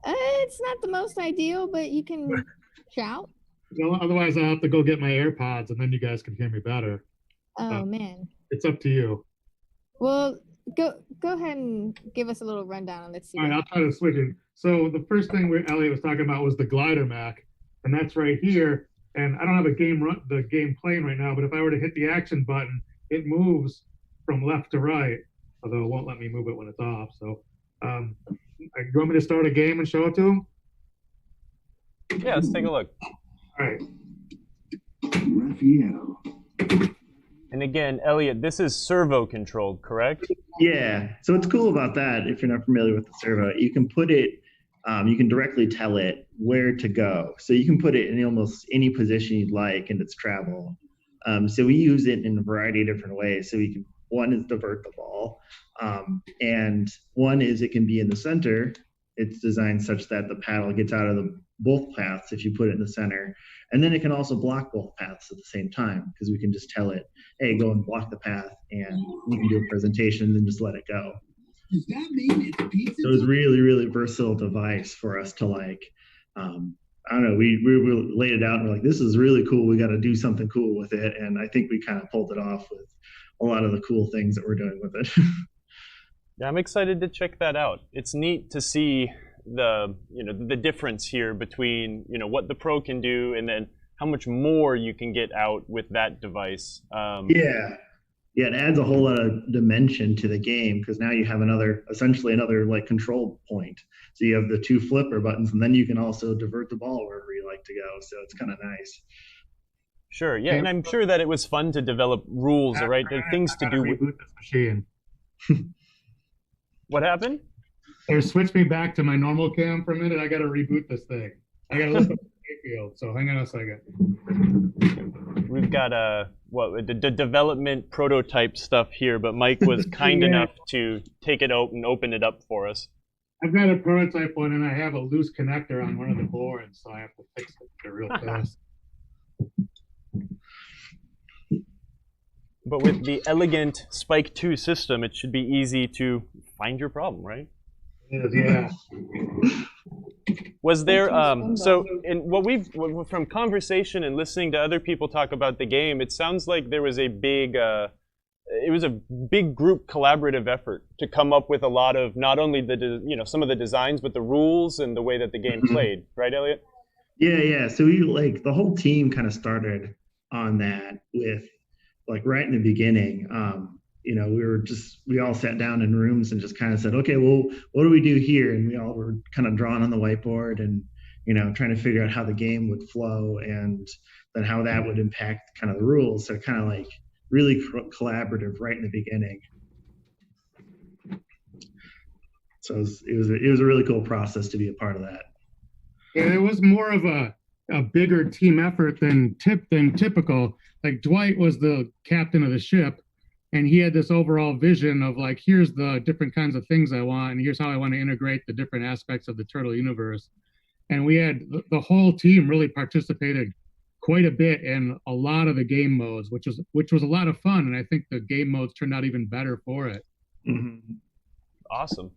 A: It's not the most ideal, but you can shout.
D: Otherwise, I'll have to go get my AirPods, and then you guys can hear me better.
A: Oh man.
D: It's up to you.
A: Well, go ahead and give us a little rundown and let's see.
D: All right, I'll try to switch it. So the first thing Elliot was talking about was the glider Mac, and that's right here. And I don't have the game playing right now, but if I were to hit the action button, it moves from left to right, although it won't let me move it when it's off. So, you want me to start a game and show it to him?
B: Yeah, let's take a look.
D: All right.
E: Raphael.
B: And again, Elliot, this is servo controlled, correct?
E: Yeah. So what's cool about that, if you're not familiar with the servo, you can put it, you can directly tell it where to go. So you can put it in almost any position you'd like in its travel. So we use it in a variety of different ways. So we can, one is divert the ball, and one is it can be in the center. It's designed such that the paddle gets out of both paths if you put it in the center. And then it can also block both paths at the same time, because we can just tell it, hey, go and block the path, and you can do a presentation and then just let it go.
F: Does that mean it's pizza?
E: So it's really, really versatile device for us to like, I don't know, we laid it out and we're like, this is really cool. We got to do something cool with it. And I think we kind of pulled it off with a lot of the cool things that we're doing with it.
B: Yeah, I'm excited to check that out. It's neat to see the difference here between what the Pro can do and then how much more you can get out with that device.
E: Yeah, it adds a whole lot of dimension to the game, because now you have essentially another like control point. So you have the two flipper buttons, and then you can also divert the ball wherever you like to go. So it's kind of nice.
B: Sure, yeah, and I'm sure that it was fun to develop rules, right? There are things to do with
D: this machine.
B: What happened?
D: They switched me back to my normal cam for a minute. I got to reboot this thing. I got to look up the field. So hang on a second.
B: We've got the development prototype stuff here, but Mike was kind enough to take it out and open it up for us.
D: I've got a prototype one, and I have a loose connector on one of the boards, so I have to fix it real fast.
B: But with the elegant Spike 2 system, it should be easy to find your problem, right?
D: Yeah.
B: Was there so in from conversation and listening to other people talk about the game, it sounds like there was a big group collaborative effort to come up with a lot of not only some of the designs, but the rules and the way that the game played, right, Elliot?
E: Yeah. So we the whole team kind of started on that with right in the beginning. We all sat down in rooms and just kind of said, okay, well, what do we do here? And we all were kind of drawing on the whiteboard and, trying to figure out how the game would flow and then how that would impact kind of the rules. So kind of really collaborative right in the beginning. So it was a really cool process to be a part of that.
D: Yeah, it was more of a bigger team effort than typical. Like Dwight was the captain of the ship, and he had this overall vision of here's the different kinds of things I want, and here's how I want to integrate the different aspects of the Turtle universe. And we had the whole team really participated quite a bit in a lot of the game modes, which was a lot of fun. And I think the game modes turned out even better for it.
E: Mm-hmm.
B: Awesome.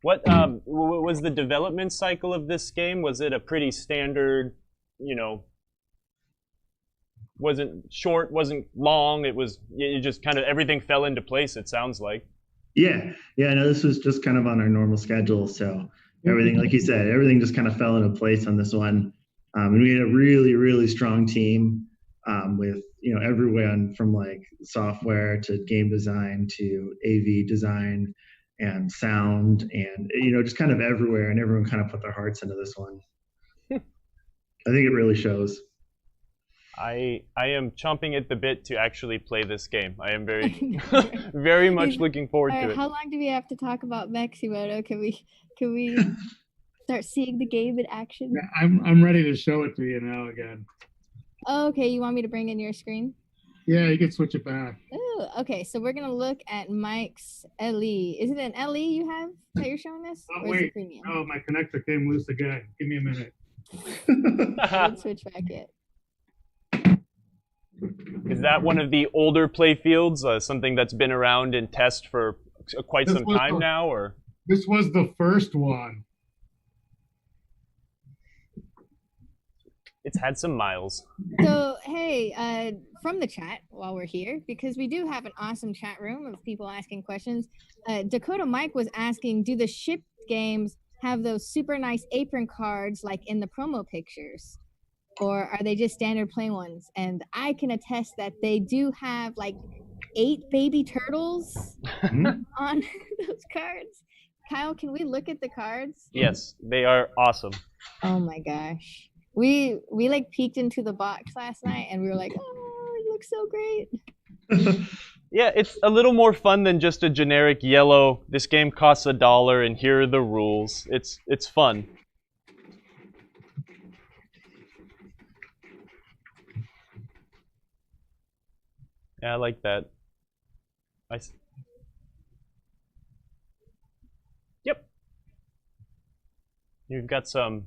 B: What was the development cycle of this game? Was it a pretty standard, wasn't short, wasn't long, it just kind of everything fell into place, it sounds like?
E: Yeah, no, this was just kind of on our normal schedule. So everything, like you said, everything just kind of fell into place on this one. And we had a really, really strong team with, everyone from software to game design to AV design and sound and, just kind of everywhere. And everyone kind of put their hearts into this one. I think it really shows.
B: I am chomping at the bit to actually play this game. I am very, very much looking forward to it.
A: How long do we have to talk about Maximoto? Can we start seeing the game in action?
D: Yeah, I'm ready to show it to you now again.
A: Oh, okay, you want me to bring in your screen?
D: Yeah, you can switch it back.
A: Oh, okay. So we're gonna look at Mike's LE. Is it an LE you have that you're showing us?
D: Oh wait, no, my connector came loose again. Give me a minute.
A: Don't switch back yet.
B: Is that one of the older play fields, something that's been around in test for quite some time now, or?
D: This was the first one.
B: It's had some miles.
A: So, hey, from the chat while we're here, because we do have an awesome chat room of people asking questions, Dakota Mike was asking, do the shipped games have those super nice apron cards like in the promo pictures? Or are they just standard plain ones? And I can attest that they do have like 8 baby turtles on those cards. Kyle, can we look at the cards?
B: Yes, they are awesome.
A: Oh my gosh. We like peeked into the box last night and we were like, oh, it looks so great.
B: Yeah, it's a little more fun than just a generic yellow, this game costs $1 and here are the rules. It's fun. Yeah, I like that. Yep. You've got some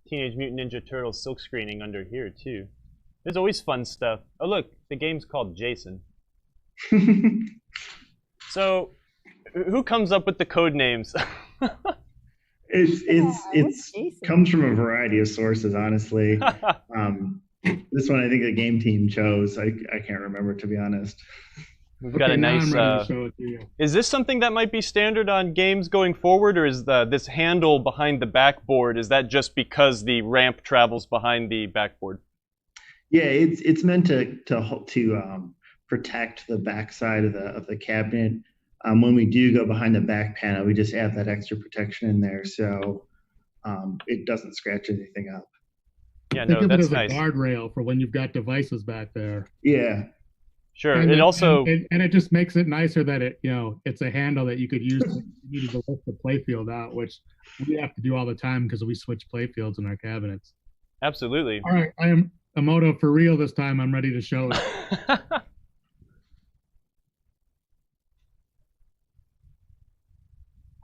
B: Teenage Mutant Ninja Turtles silk screening under here, too. There's always fun stuff. Oh, look, the game's called Jason. So, who comes up with the code names?
E: It's comes from a variety of sources, honestly. This one I think the game team chose. I can't remember, to be honest.
B: We've got a nice. Is this something that might be standard on games going forward, or is this handle behind the backboard? Is that just because the ramp travels behind the backboard?
E: Yeah, it's meant to protect the backside of the cabinet. When we do go behind the back panel, we just add that extra protection in there, so it doesn't scratch anything up.
B: Yeah,
D: Think
B: no,
D: of
B: that's
D: it as
B: nice.
D: a guardrail for when you've got devices back there.
E: Yeah.
B: Sure.
D: And
B: it also
D: and it just makes it nicer that it's a handle that you could use if you needed to lift the playfield out, which we have to do all the time because we switch playfields in our cabinets.
B: Absolutely.
D: All right, I am Emoto for real this time. I'm ready to show it.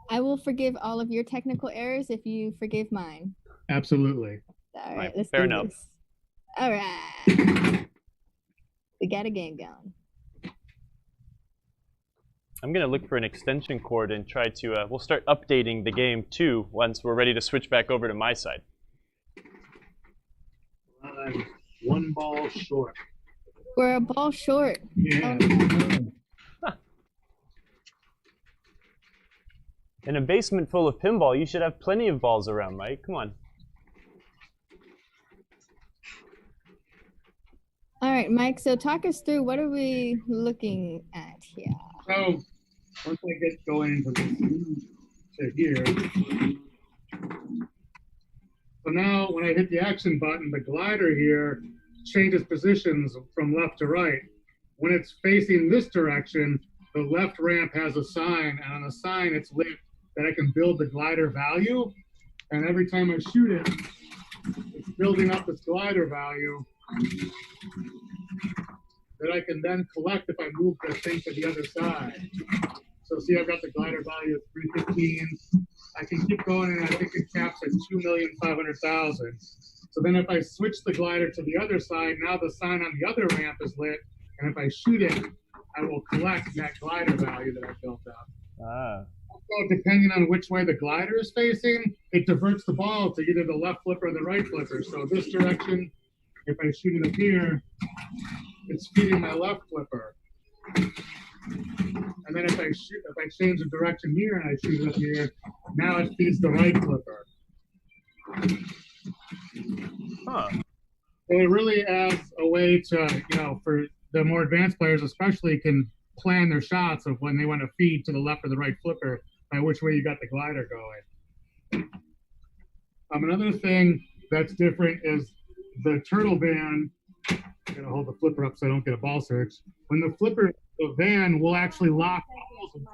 A: I will forgive all of your technical errors if you forgive mine.
D: Absolutely.
A: All right, let's
B: fair
A: do
B: enough.
A: this. All right. We got a game going.
B: I'm going to look for an extension cord and try to, we'll start updating the game too once we're ready to switch back over to my side.
D: I'm one ball short.
A: We're a ball short.
D: Yeah.
B: In a basement full of pinball, you should have plenty of balls around, Mike. Come on.
A: All right, Mike, so talk us through, what are we looking at here?
D: So once I get going into this to here, so now when I hit the action button, the glider here changes positions from left to right. When it's facing this direction, the left ramp has a sign, and on the sign it's lit that I can build the glider value. And every time I shoot it, it's building up its glider value that I can then collect if I move the thing to the other side. So see, I've got the glider value of 315. I can keep going, and I think it caps at 2,500,000. So then if I switch the glider to the other side, now the sign on the other ramp is lit, and if I shoot it, I will collect that glider value that I built up.
B: Ah.
D: So depending on which way the glider is facing, it diverts the ball to either the left flipper or the right flipper. So this direction, if I shoot it up here, it's feeding my left flipper. And then if I change the direction here and I shoot it up here, now it feeds the right flipper.
B: Huh.
D: So it really adds a way to, for the more advanced players especially, can plan their shots of when they want to feed to the left or the right flipper by which way you got the glider going. Another thing that's different is the turtle van. I'm gonna hold the flipper up so I don't get a ball search. When the van will actually lock balls.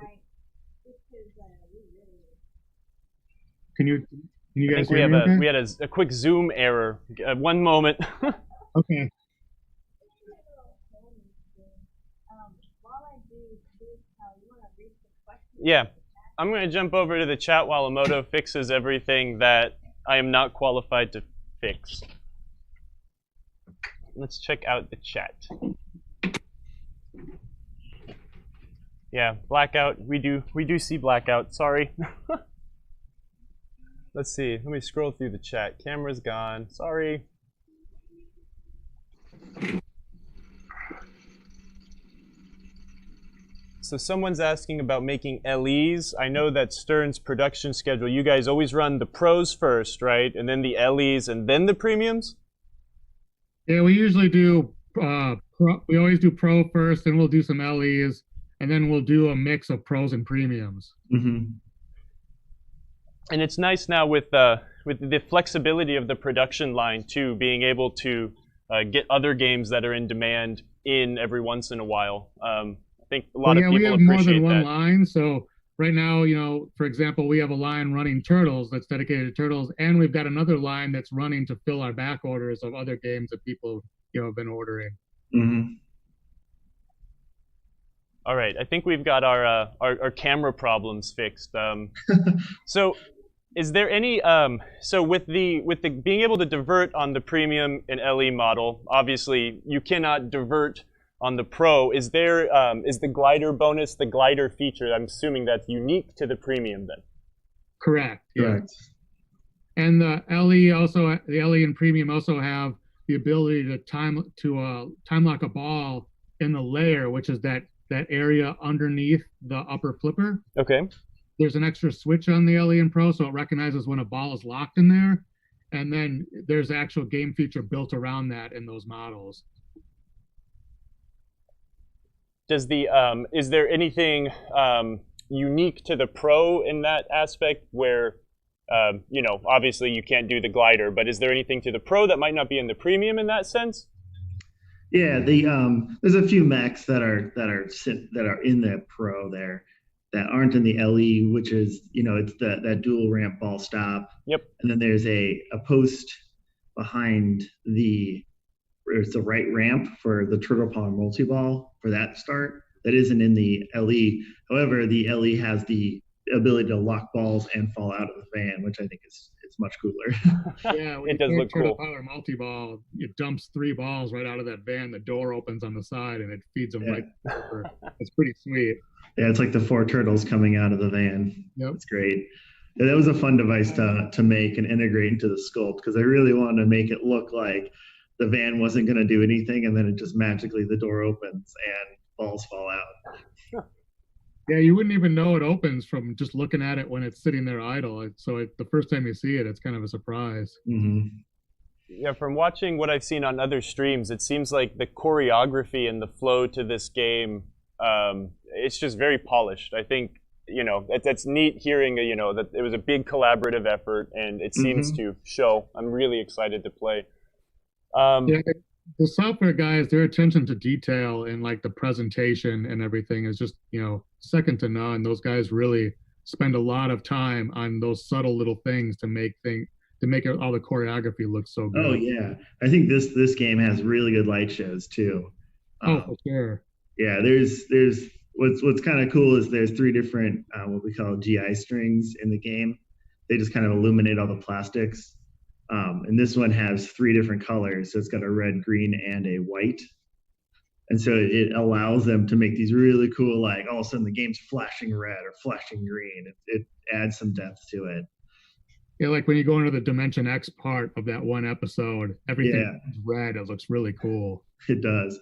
D: Can you guys hear me okay?
B: We had a quick Zoom error. One moment.
D: Okay.
B: Yeah, I'm going to jump over to the chat while Emoto fixes everything that I am not qualified to fix. Let's check out the chat. Yeah, blackout. We do see blackout. Sorry. Let's see. Let me scroll through the chat. Camera's gone. Sorry. So someone's asking about making LEs. I know that Stern's production schedule, you guys always run the pros first, right? And then the LEs and then the premiums?
D: Yeah, we usually do, we always do pro first, then we'll do some LEs, and then we'll do a mix of pros and premiums.
E: Mm-hmm.
B: And it's nice now with the flexibility of the production line too, being able to get other games that are in demand in every once in a while. I think a lot of people appreciate that.
D: We have more than one line. So right now, for example, we have a line running Turtles that's dedicated to Turtles, and we've got another line that's running to fill our back orders of other games that people have been ordering.
E: Mm-hmm.
B: All right, I think we've got our camera problems fixed. So, is there any so with the being able to divert on the premium and LE model, obviously you cannot divert on the Pro. Is there is the glider bonus, the glider feature? I'm assuming that's unique to the premium then.
D: Correct.
E: Correct.
D: Yeah. And the LE and premium also have the ability to time lock a ball in the layer, which is that area underneath the upper flipper.
B: Okay.
D: There's an extra switch on the LE and Pro, so it recognizes when a ball is locked in there, and then there's actual game feature built around that in those models.
B: Does the is there anything unique to the Pro in that aspect where obviously you can't do the glider, but is there anything to the Pro that might not be in the premium in that sense?
E: Yeah, there's a few mechs that are in the Pro there that aren't in the LE, which is it's that dual ramp ball stop.
B: Yep.
E: And then there's a post behind there's the right ramp for the turtle paw multi-ball for that start that isn't in the LE. However, the LE has the ability to lock balls and fall out of the van, which I think is much cooler.
D: Yeah,
B: it does look
D: turtle
B: cool.
D: Power multi-ball, it dumps 3 balls right out of that van. The door opens on the side and it feeds them right over. It's pretty sweet.
E: Yeah, it's like the 4 turtles coming out of the van.
D: Yep.
E: It's great. Yeah, that was a fun device to make and integrate into the sculpt because I really wanted to make it look like the van wasn't going to do anything, and then it just magically the door opens and balls fall out.
D: Yeah, you wouldn't even know it opens from just looking at it when it's sitting there idle. So the first time you see it, it's kind of a surprise.
E: Mm-hmm.
B: Yeah, from watching what I've seen on other streams, it seems like the choreography and the flow to this game, it's just very polished. I think that's neat hearing that it was a big collaborative effort, and it seems to show. I'm really excited to play.
D: Yeah, the software guys, their attention to detail and like the presentation and everything is just second to none. Those guys really spend a lot of time on those subtle little things to make all the choreography look so good.
E: Oh yeah, I think this game has really good light shows too.
D: Oh, for sure.
E: Yeah, there's what's kind of cool is there's 3 different what we call GI strings in the game. They just kind of illuminate all the plastics. And this one has 3 different colors. So it's got a red, green, and a white. And so it allows them to make these really cool, like all of a sudden the game's flashing red or flashing green. It adds some depth to it.
D: Yeah, like when you go into the Dimension X part of that one episode, everything is red. It looks really cool.
E: It does.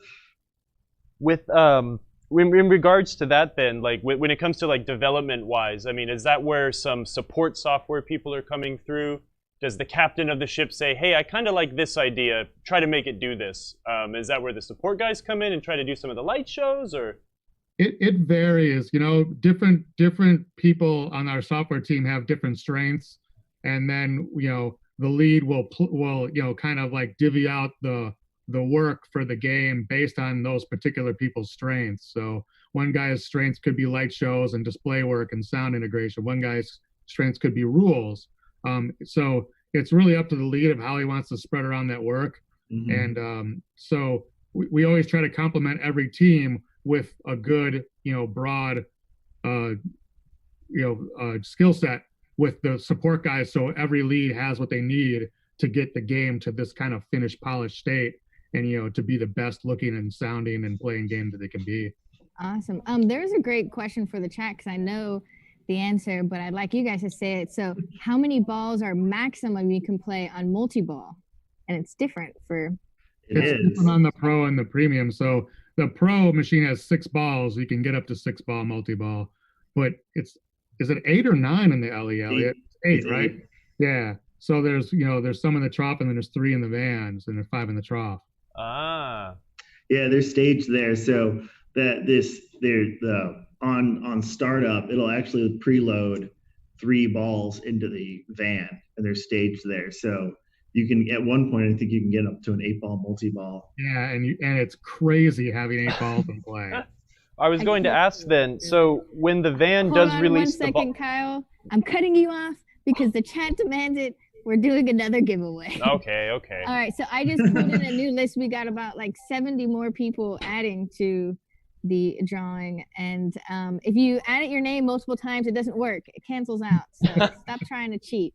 B: With in regards to that then, like when it comes to like development wise, I mean, is that where some support software people are coming through? Does the captain of the ship say, hey, I kind of like this idea, try to make it do this? Is that where the support guys come in and try to do some of the light shows, or?
D: It varies, different people on our software team have different strengths. And then, the lead will kind of like divvy out the work for the game based on those particular people's strengths. So one guy's strengths could be light shows and display work and sound integration. One guy's strengths could be rules. So it's really up to the lead of how he wants to spread around that work. Mm-hmm. And so we always try to complement every team with a good, broad, skill set with the support guys. So every lead has what they need to get the game to this kind of finished, polished state and, to be the best looking and sounding and playing game that they can be.
A: Awesome. There's a great question for the chat because I know the answer, but I'd like you guys to say it. So, how many balls are maximum you can play on multi-ball? And it's different for.
D: It's different on the Pro and the Premium. So the Pro machine has 6 balls. You can get up to 6-ball multi-ball, but is it 8 or 9 in the LE? It's 8, right? 8. Yeah. So there's some in the trough, and then there's 3 in the vans, and there's 5 in the trough.
B: Ah.
E: Yeah, they're staged there. So on startup, it'll actually preload 3 balls into the van, and they're staged there. So you can, at one point, I think you can get up to an 8-ball multi-ball.
D: Yeah, and it's crazy having 8 balls in play.
B: I was going to ask then, so when the van does release
A: the ball. 1 second, Kyle. I'm cutting you off because the chat demands it. We're doing another giveaway.
B: Okay.
A: All right, so I just put in a new list. We got about like 70 more people adding to the drawing. And if you edit your name multiple times, it doesn't work. It cancels out. So stop trying to cheat.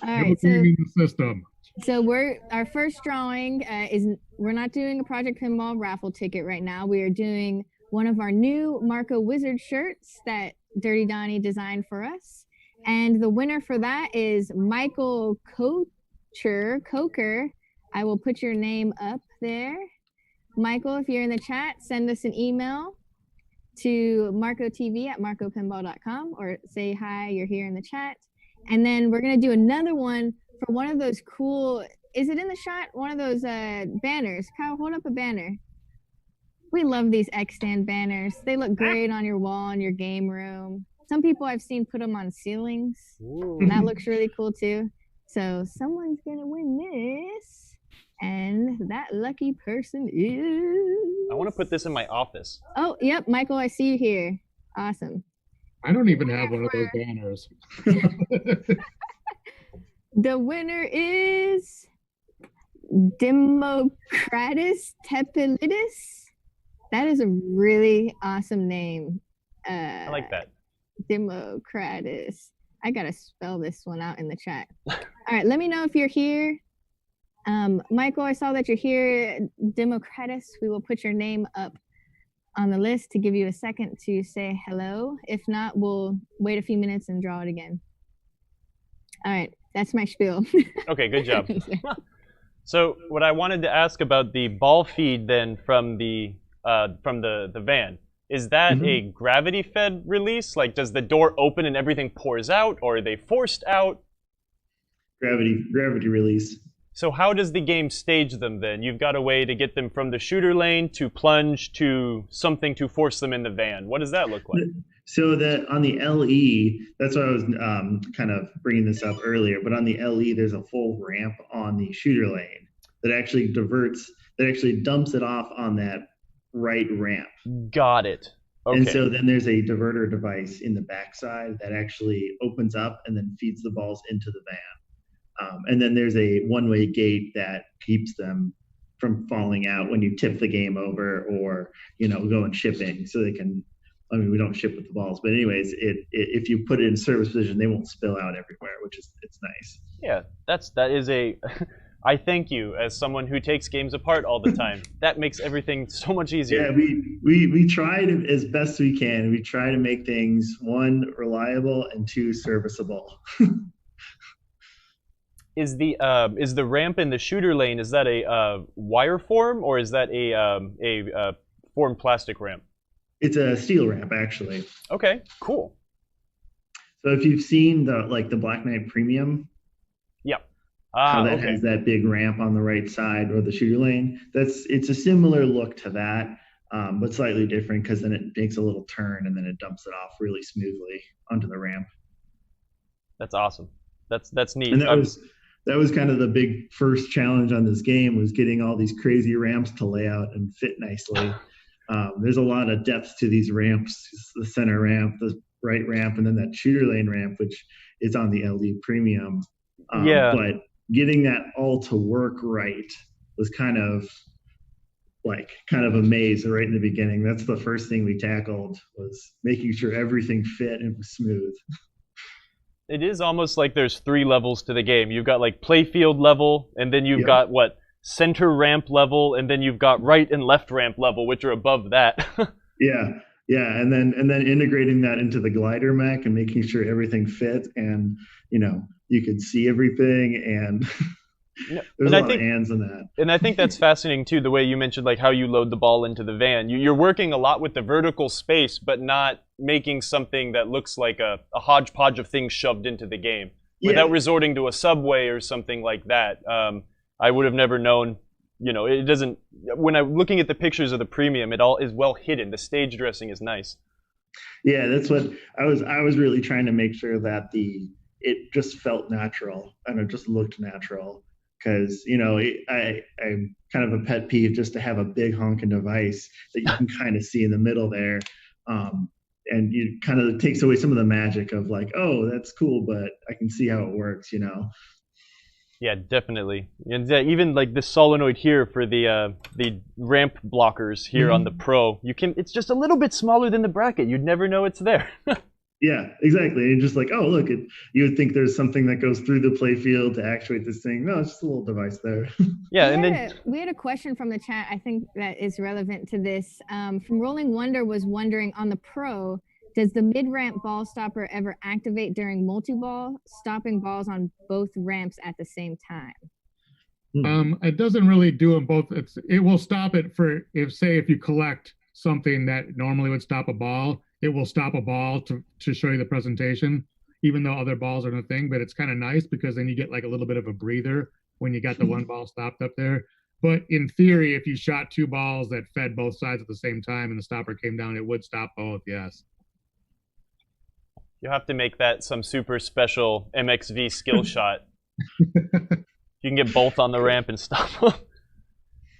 A: All right, so our first drawing we're not doing a Project Pinball raffle ticket right now. We are doing one of our new Marco Wizard shirts that Dirty Donnie designed for us. And the winner for that is Michael Coker. I will put your name up there. Michael, if you're in the chat, send us an email to marcotv@marcopinball.com or say hi, you're here in the chat. And then we're going to do another one for one of those cool, is it in the shot? One of those banners. Kyle, hold up a banner. We love these X-stand banners. They look great on your wall in your game room. Some people I've seen put them on ceilings. Ooh. And that looks really cool too. So someone's going to win this. And that lucky person is...
B: I want to put this in my office.
A: Oh, yep. Michael, I see you here. Awesome.
D: I don't even have one of those banners.
A: The winner is Democratus Tepilidis. That is a really awesome name.
B: I like that.
A: Democratus. I gotta spell this one out in the chat. All right, let me know if you're here. Michael, I saw that you're here. Democratus, we will put your name up on the list to give you a second to say hello. If not, we'll wait a few minutes and draw it again. All right, that's my spiel.
B: Okay, good job. So what I wanted to ask about the ball feed then from the van, is that a gravity-fed release? Like, does the door open and everything pours out, or are they forced out?
E: Gravity release.
B: So how does the game stage them then? You've got a way to get them from the shooter lane to plunge to something to force them in the van. What does that look like?
E: So on the LE, that's why I was kind of bringing this up earlier, but on the LE, there's a full ramp on the shooter lane that actually dumps it off on that right ramp.
B: Got it. Okay.
E: And so then there's a diverter device in the backside that actually opens up and then feeds the balls into the van. And then there's a one-way gate that keeps them from falling out when you tip the game over or, go in shipping. So they can, we don't ship with the balls, but anyways, if you put it in service position, they won't spill out everywhere, it's nice.
B: Yeah, that is I thank you as someone who takes games apart all the time. That makes everything so much easier.
E: Yeah, we try to, as best we can, we try to make things, 1, reliable, and 2, serviceable.
B: Is the ramp in the shooter lane, is that a wire form or is that a formed plastic ramp?
E: It's a steel ramp, actually.
B: Okay, cool.
E: So if you've seen the Black Knight Premium,
B: yeah,
E: how that has that big ramp on the right side or the shooter lane, it's a similar look to that, but slightly different because then it makes a little turn and then it dumps it off really smoothly onto the ramp.
B: That's awesome. That's neat.
E: And that was kind of the big first challenge on this game, was getting all these crazy ramps to lay out and fit nicely. There's a lot of depth to these ramps, the center ramp, the right ramp, and then that shooter lane ramp, which is on the LD Premium. But getting that all to work right was kind of a maze right in the beginning. That's the first thing we tackled, was making sure everything fit and was smooth.
B: It is almost like there's 3 levels to the game. You've got like playfield level, and then you've got center ramp level, and then you've got right and left ramp level, which are above that.
E: Yeah, yeah, and then integrating that into the glider mech and making sure everything fit, and you could see everything, and
B: No,
E: there's
B: and
E: a
B: I
E: lot of
B: think
E: ands in that.
B: and I think that's fascinating too, the way you mentioned like how you load the ball into the van. You're working a lot with the vertical space, but not making something that looks like a hodgepodge of things shoved into the game. Without resorting to a subway or something like that. I would have never known. It doesn't. When I'm looking at the pictures of the premium, it all is well hidden. The stage dressing is nice.
E: Yeah, that's what I was really trying to make sure that it just felt natural and it just looked natural, because I'm kind of a pet peeve just to have a big honking device that you can kind of see in the middle there, and it kind of takes away some of the magic of like, oh, that's cool, but I can see how it works.
B: Yeah, definitely. And even like this solenoid here for the ramp blockers here on the Pro, it's just a little bit smaller than the bracket. You'd never know it's there.
E: Yeah, exactly. And just like, oh, look, you would think there's something that goes through the playfield to actuate this thing. No, it's just a little device there.
B: Yeah,
A: we had a question from the chat, I think that is relevant to this. From Rolling Wonder was wondering, on the Pro, does the mid-ramp ball stopper ever activate during multi-ball, stopping balls on both ramps at the same time?
D: It doesn't really do them both. It will stop it if you collect something that normally would stop a ball, it will stop a ball to show you the presentation, even though other balls are a thing. But it's kind of nice because then you get like a little bit of a breather when you got the one ball stopped up there. But in theory, if you shot two balls that fed both sides at the same time and the stopper came down, it would stop both, yes.
B: You'll have to make that some super special MXV skill shot. You can get both on the ramp and stop them.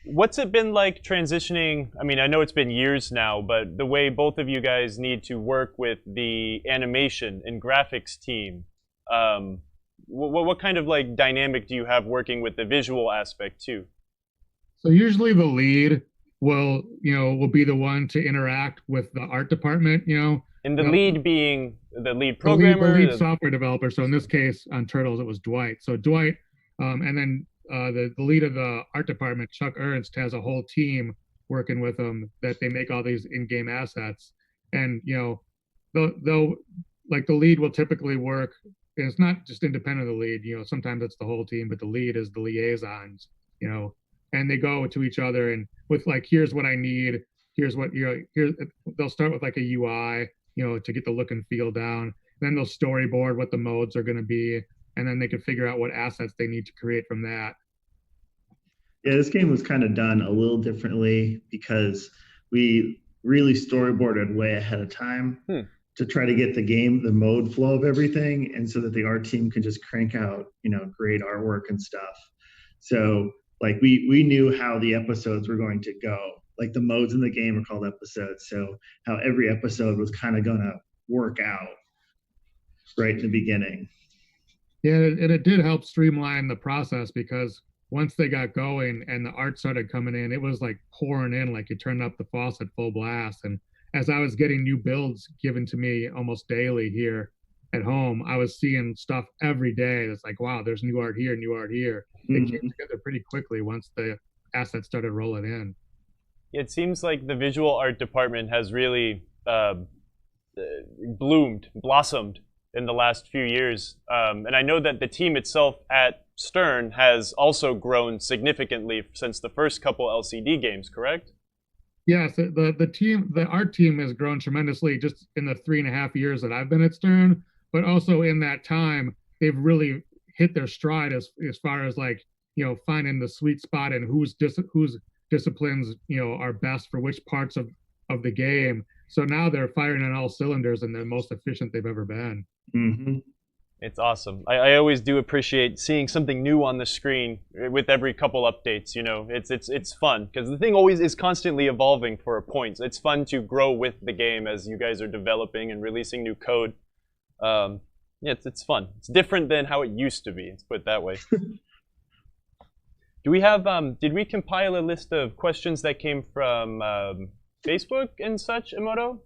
B: What's it been like transitioning? I mean, I know it's been years now, but the way both of you guys need to work with the animation and graphics team, what kind of like dynamic do you have working with the visual aspect too?
D: So usually the lead will be the one to interact with the art department,
B: And the lead being the lead programmer?
D: The lead software developer. So in this case, on Turtles, it was Dwight. So Dwight, and then the lead of the art department, Chuck Ernst, has a whole team working with them that they make all these in-game assets. And, they'll like the lead will typically work. And it's not just independent of the lead, sometimes it's the whole team, but the lead is the liaisons, and they go to each other and with like, here's what I need. Here's what, they'll start with like a UI, to get the look and feel down. Then they'll storyboard what the modes are going to be. And then they can figure out what assets they need to create from that.
E: Yeah, this game was kind of done a little differently because we really storyboarded way ahead of time to try to get the mode flow of everything, and so that the art team can just crank out, great artwork and stuff. So like we knew how the episodes were going to go. Like the modes in the game are called episodes. So how every episode was kind of going to work out right in the beginning.
D: Yeah, and it did help streamline the process because once they got going and the art started coming in, it was like pouring in, like you turned up the faucet full blast. And as I was getting new builds given to me almost daily here at home, I was seeing stuff every day. It's like, wow, there's new art here, new art here. It came together pretty quickly once the assets started rolling in.
B: It seems like the visual art department has really blossomed in the last few years. And I know that the team itself at Stern has also grown significantly since the first couple LCD games, correct?
D: Yes, the art team has grown tremendously just in the 3.5 years that I've been at Stern, but also in that time, they've really hit their stride as far as like, finding the sweet spot and whose disciplines, are best for which parts of the game. So now they're firing on all cylinders and they're the most efficient they've ever been.
E: Mm-hmm.
B: It's awesome. I always do appreciate seeing something new on the screen with every couple updates. It's fun because the thing always is constantly evolving for a point. It's fun to grow with the game as you guys are developing and releasing new code. Yeah, it's fun. It's different than how it used to be. Let's put it that way. Do we have? Did we compile a list of questions that came from Facebook and such, Emoto?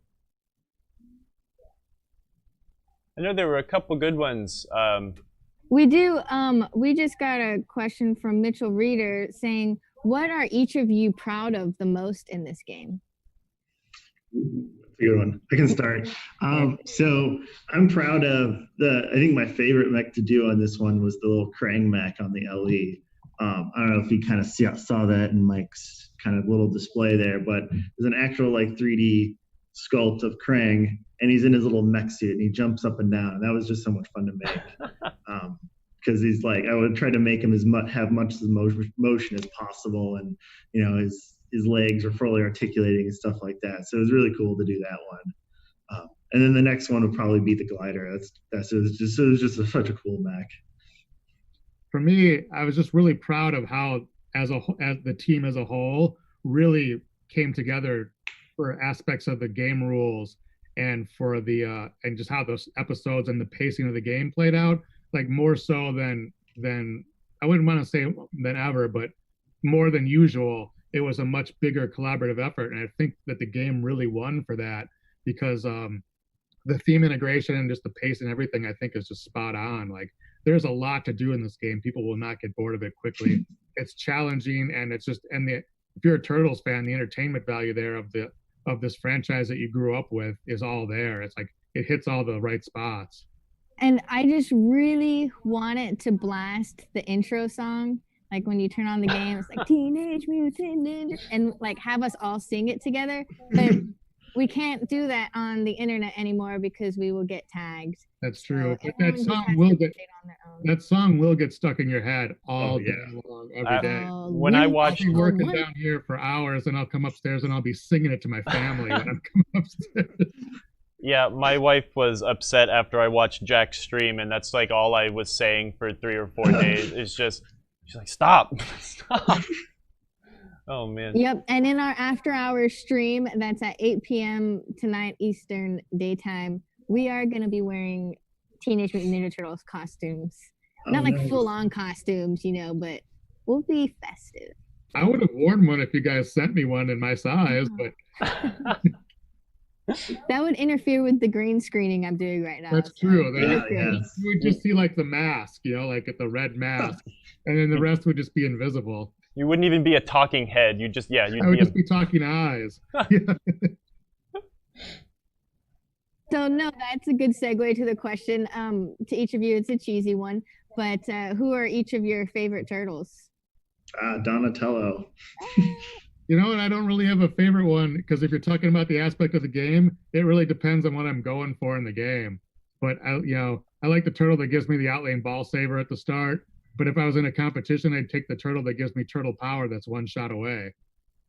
B: I know there were a couple good ones.
A: We do. We just got a question from Mitchell Reeder saying, what are each of you proud of the most in this game?
E: That's a good one. I can start. So I'm proud of I think my favorite mech to do on this one was the little Krang mech on the LE. I don't know if you kind of saw that in Mike's kind of little display there, but there's an actual like 3D sculpt of Krang, and he's in his little mech suit, and he jumps up and down. And that was just so much fun to make. Because he's like, I would try to make him have much of the motion as possible, and his legs are fully articulating and stuff like that. So it was really cool to do that one. And then the next one would probably be the glider. It was just such a cool mech.
D: For me, I was just really proud of how, as the team as a whole, really came together for aspects of the game rules and for the and just how those episodes and the pacing of the game played out. Like more so than I wouldn't want to say than ever, but more than usual. It was a much bigger collaborative effort, and I think that the game really won for that because the theme integration and just the pace and everything I think is just spot on. Like there's a lot to do in this game. People will not get bored of it quickly. It's challenging, and it's just if you're a Turtles fan, the entertainment value there of this franchise that you grew up with is all there. It's like it hits all the right spots.
A: And I just really wanted to blast the intro song. Like when you turn on the game, it's like Teenage Mutant Ninja, and like have us all sing it together. But we can't do that on the internet anymore because we will get tagged.
D: That's true.
A: So
D: but that song will get stuck in your head all day long, every day.
B: When I watch,
D: I'll be working down here for hours, and I'll come upstairs and I'll be singing it to my family when I'm coming upstairs.
B: Yeah, my wife was upset after I watched Jack's stream, and that's like all I was saying for 3 or 4 days. It's just, she's like, stop. Oh, man.
A: Yep, and in our after-hours stream, that's at 8 p.m. tonight Eastern Daytime, we are going to be wearing Teenage Mutant Ninja Turtles costumes. Not like full-on costumes, but we'll be festive.
D: I would have worn one if you guys sent me one in my size, but...
A: That would interfere with the green screening I'm doing right now.
D: That's true. You would just see like the mask, like the red mask, and then the rest would just be invisible.
B: You wouldn't even be a talking head. I would just
D: be talking eyes.
A: So no, that's a good segue to the question. To each of you, it's a cheesy one, but who are each of your favorite turtles?
E: Donatello.
D: You know what? I don't really have a favorite one because if you're talking about the aspect of the game, it really depends on what I'm going for in the game. But I like the turtle that gives me the outlane ball saver at the start. But if I was in a competition, I'd take the turtle that gives me turtle power that's one shot away.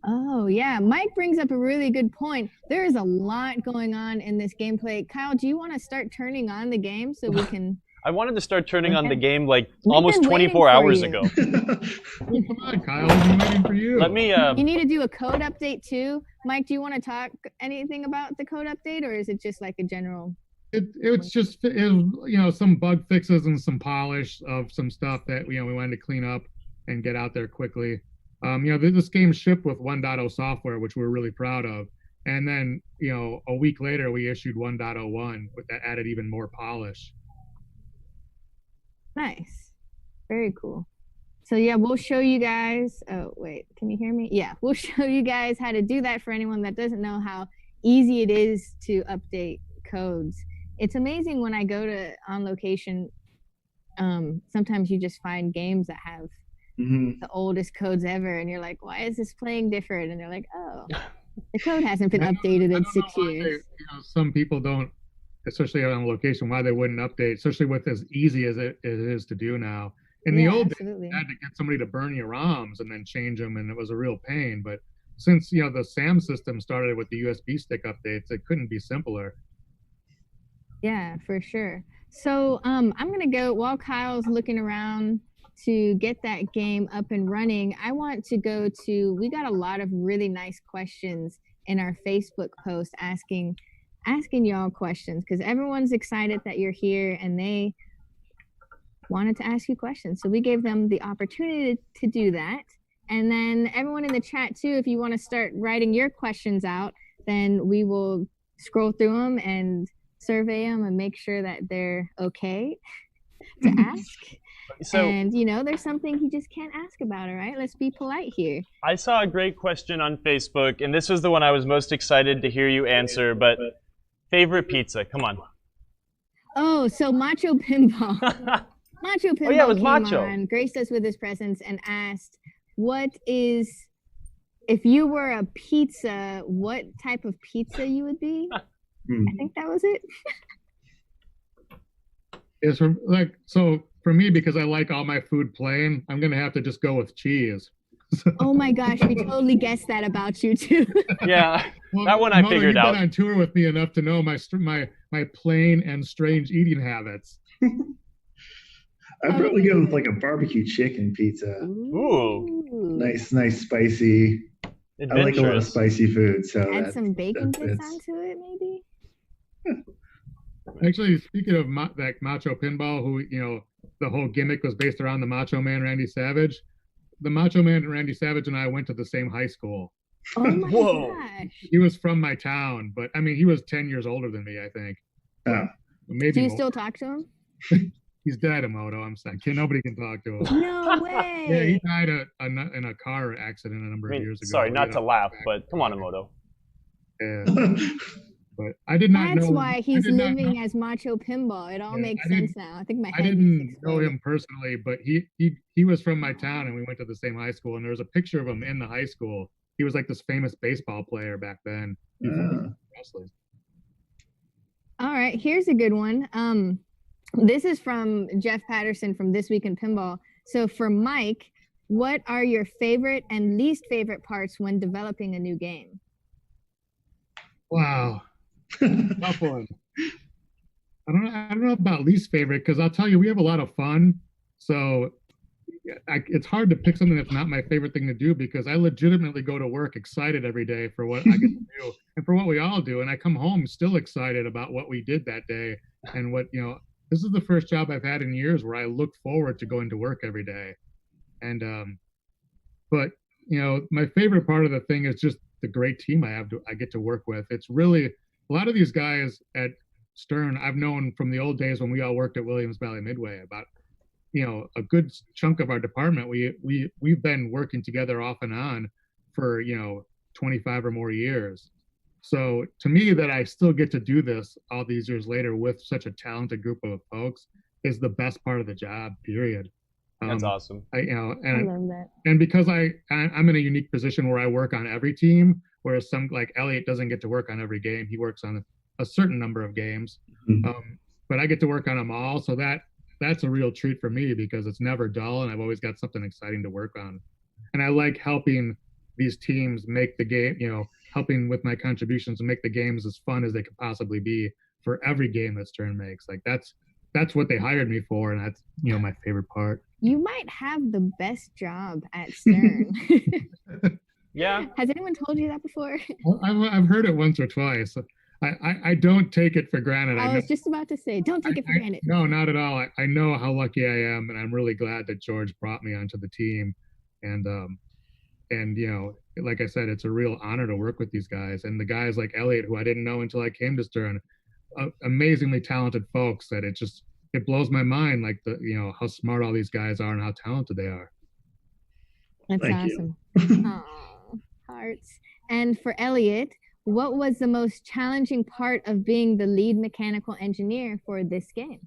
A: Oh, yeah. Mike brings up a really good point. There is a lot going on in this gameplay. Kyle, do you want to start turning on the game so we can...
B: I wanted to start turning on the game like almost 24 hours ago.
D: Well, come on, Kyle. We've been waiting for you.
B: Let me...
A: You need to do a code update too. Mike, do you want to talk anything about the code update, or is it just like a general...
D: It's just some bug fixes and some polish of some stuff that we wanted to clean up and get out there quickly. This game shipped with 1.0 software, which we're really proud of. And then a week later we issued 1.01, but that added even more polish.
A: Nice, very cool. So yeah, we'll show you guys. Oh wait, can you hear me? Yeah, we'll show you guys how to do that for anyone that doesn't know how easy it is to update codes. It's amazing when I go to On Location, sometimes you just find games that have the oldest codes ever, and you're like, why is this playing different? And they're like, oh, the code hasn't been updated in 6 years.
D: Some people don't, especially On Location, why they wouldn't update, especially with as easy as it is to do now. In the old days, you had to get somebody to burn your ROMs and then change them, and it was a real pain. But since the SAM system started with the USB stick updates, it couldn't be simpler.
A: Yeah, for sure. So I'm going to go, while Kyle's looking around to get that game up and running, I want to go to, we got a lot of really nice questions in our Facebook post asking y'all questions, because everyone's excited that you're here and they wanted to ask you questions. So we gave them the opportunity to do that. And then everyone in the chat too, if you want to start writing your questions out, then we will scroll through them and survey them and make sure that they're okay to ask.
B: So,
A: and there's something he just can't ask about. All right, let's be polite here.
B: I saw a great question on Facebook, and this was the one I was most excited to hear you answer, but favorite pizza, come on.
A: Oh, so Macho Pinball. Macho Pinball
B: Oh yeah, it was
A: came
B: Macho.
A: on, graced us with his presence, and asked, if you were a pizza, what type of pizza you would be? I think that was it.
D: Is so for me, because I like all my food plain, I'm gonna have to just go with cheese.
A: Oh my gosh, we totally guessed that about you too.
B: Yeah, that one I figured out.
D: You've been on tour with me enough to know my plain and strange eating habits.
E: I'd probably go with like a barbecue chicken pizza.
B: Ooh.
E: Nice, spicy. I like a lot of spicy food, so
A: add some bacon bits onto it, maybe.
D: Actually, speaking of that Macho Pinball, who the whole gimmick was based around the Macho Man Randy Savage. The Macho Man Randy Savage and I went to the same high school.
A: Oh my gosh!
D: He was from my town, but I mean, he was 10 years older than me, I think. Maybe.
A: Do you still talk to him?
D: He's dead, Emoto. I'm saying nobody can talk to him.
A: No way.
D: Yeah, he died in a car accident a number of years ago.
B: Sorry, not to laugh, but come on, Emoto.
D: Yeah. But I did not know.
A: That's why he's living as Macho Pinball. It all makes sense now. I think my head.
D: I didn't know him personally, but he was from my town, and we went to the same high school. And there was a picture of him in the high school. He was like this famous baseball player back then.
A: All right, here's a good one. This is from Jeff Patterson from This Week in Pinball. So for Mike, what are your favorite and least favorite parts when developing a new game?
D: Wow. Tough one. I don't know about least favorite, because I'll tell you, we have a lot of fun. So it's hard to pick something that's not my favorite thing to do, because I legitimately go to work excited every day for what I get to do and for what we all do. And I come home still excited about what we did that day. And this is the first job I've had in years where I look forward to going to work every day. And, but my favorite part of the thing is just the great team I get to work with. It's really, a lot of these guys at Stern I've known from the old days when we all worked at Williams Valley Midway. About a good chunk of our department we've been working together off and on for 25 or more years. So to me, that I still get to do this all these years later with such a talented group of folks is the best part of the job, period.
B: That's awesome.
A: I love that.
D: And because I'm in a unique position where I work on every team, whereas some, like Elliot, doesn't get to work on every game. He works on a certain number of games, but I get to work on them all. So that's a real treat for me, because it's never dull, and I've always got something exciting to work on. And I like helping these teams make the game, helping with my contributions to make the games as fun as they could possibly be for every game that Stern makes. Like that's what they hired me for, and that's my favorite part.
A: You might have the best job at Stern.
B: Yeah.
A: Has anyone told you that before?
D: I've heard it once or twice. I don't take it for granted.
A: I was just about to say, don't take it for granted.
D: No, not at all. I know how lucky I am, and I'm really glad that George brought me onto the team. And like I said, it's a real honor to work with these guys, and the guys like Elliot, who I didn't know until I came to Stern, amazingly talented folks that it blows my mind, like how smart all these guys are and how talented they are.
A: That's awesome. Aww, hearts. And for Elliot, what was the most challenging part of being the lead mechanical engineer for this game?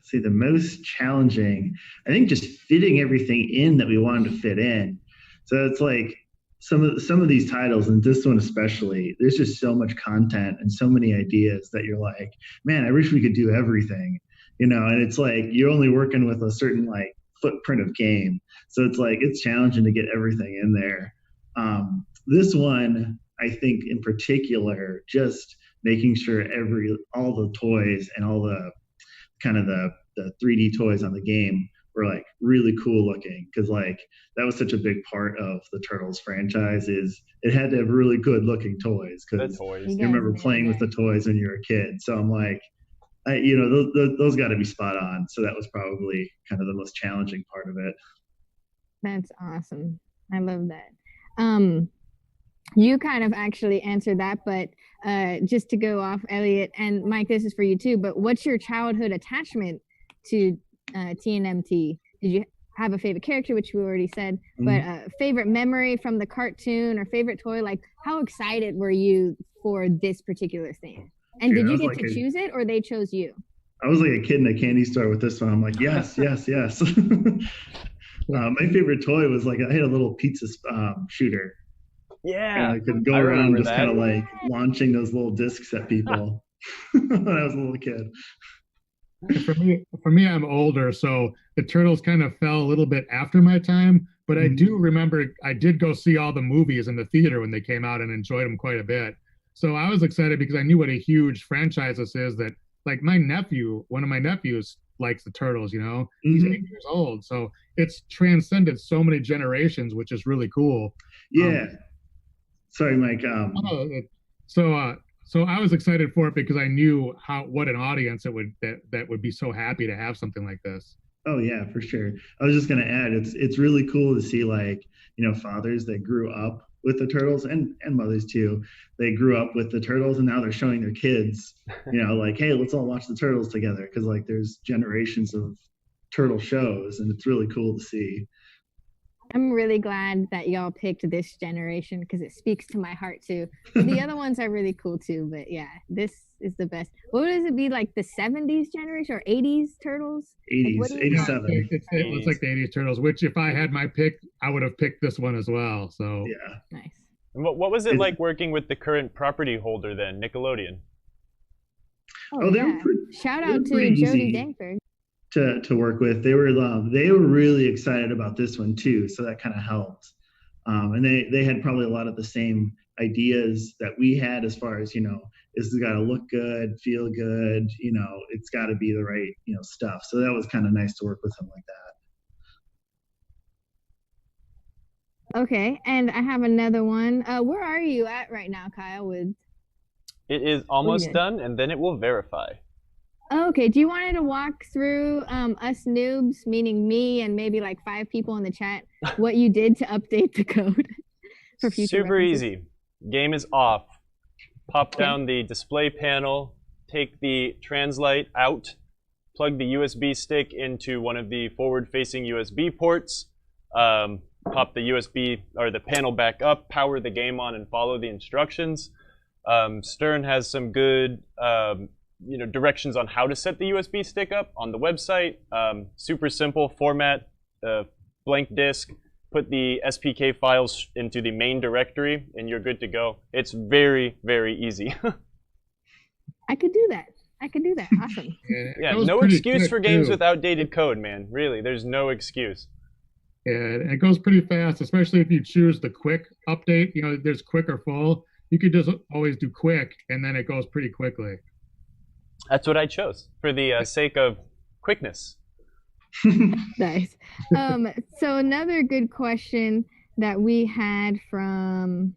E: See, the most challenging, I think, just fitting everything in that we wanted to fit in. So it's like some of these titles, and this one especially, there's just so much content and so many ideas that you're like, man, I wish we could do everything, and it's like you're only working with a certain like footprint of game. So it's like it's challenging to get everything in there. This one, I think in particular, just making sure all the toys and all the kind of the 3D toys on the game were like really cool looking, because like that was such a big part of the Turtles franchise, is it had to have really good looking toys, because you remember playing with the toys when you were a kid. So I'm like, those got to be spot on. So that was probably kind of the most challenging part of it.
A: That's awesome. I love that. You kind of actually answered that, but just to go off, Elliot and Mike, this is for you too, but what's your childhood attachment to TNMT? Did you have a favorite character, which we already said, but favorite memory from the cartoon or favorite toy? Like, how excited were you for this particular thing? And did you get to choose it, or they chose you?
E: I was like a kid in a candy store with this one. I'm like, yes, yes, yes. My favorite toy was like, I had a little pizza shooter.
B: Yeah.
E: And I could go around just kind of like launching those little discs at people when I was a little kid.
D: For me, I'm older, so the Turtles kind of fell a little bit after my time. But I do remember I did go see all the movies in the theater when they came out and enjoyed them quite a bit. So I was excited because I knew what a huge franchise this is. That like one of my nephews likes the Turtles. You know, he's 8 years old, so it's transcended so many generations, which is really cool.
E: Yeah. Sorry, Mike.
D: So I was excited for it because I knew what an audience that would be so happy to have something like this.
E: Oh yeah, for sure. I was just gonna add, it's really cool to see, like, you know, fathers that grew up with the Turtles and mothers too. They grew up with the Turtles and now they're showing their kids, you know, like, hey, let's all watch the Turtles together, because like there's generations of turtle shows and it's really cool to see.
A: I'm really glad that y'all picked this generation because it speaks to my heart too. The other ones are really cool too, but yeah, this is the best. What does it be, like the 70s generation or 80s Turtles?
E: 80s,
A: like,
E: 87.
D: It's like the 80s Turtles, which if I had my pick, I would have picked this one as well. So
E: yeah,
A: nice.
B: And what was it like working with the current property holder then, Nickelodeon?
A: Oh yeah. Shout out to Jody Dankberg.
E: To work with. They were really excited about this one too, so that kind of helped. And they had probably a lot of the same ideas that we had, as far as, you know, this has got to look good, feel good, you know, it's got to be the right, you know, stuff. So that was kind of nice to work with them like that.
A: Okay, and I have another one. Where are you at right now, Kyle? With
B: it is almost done, and then it will verify.
A: Okay, do you want to walk through us noobs, meaning me and maybe like 5 people in the chat, what you did to update the code for future
B: Super
A: references?
B: easy. Game is off. Pop down the display panel, take the Translight out, plug the USB stick into one of the forward-facing USB ports, pop the USB or the panel back up, power the game on, and follow the instructions. Stern has some good you know, directions on how to set the USB stick up on the website. Super simple format, blank disk, put the SPK files into the main directory, and you're good to go. It's very, very easy.
A: I could do that. Awesome.
B: Yeah, no excuse for games with outdated code, man. Really, there's no excuse.
D: Yeah, and it goes pretty fast, especially if you choose the quick update. You know, there's quick or full. You could just always do quick, and then it goes pretty quickly.
B: That's what I chose for the sake of quickness.
A: Nice. So another good question that we had from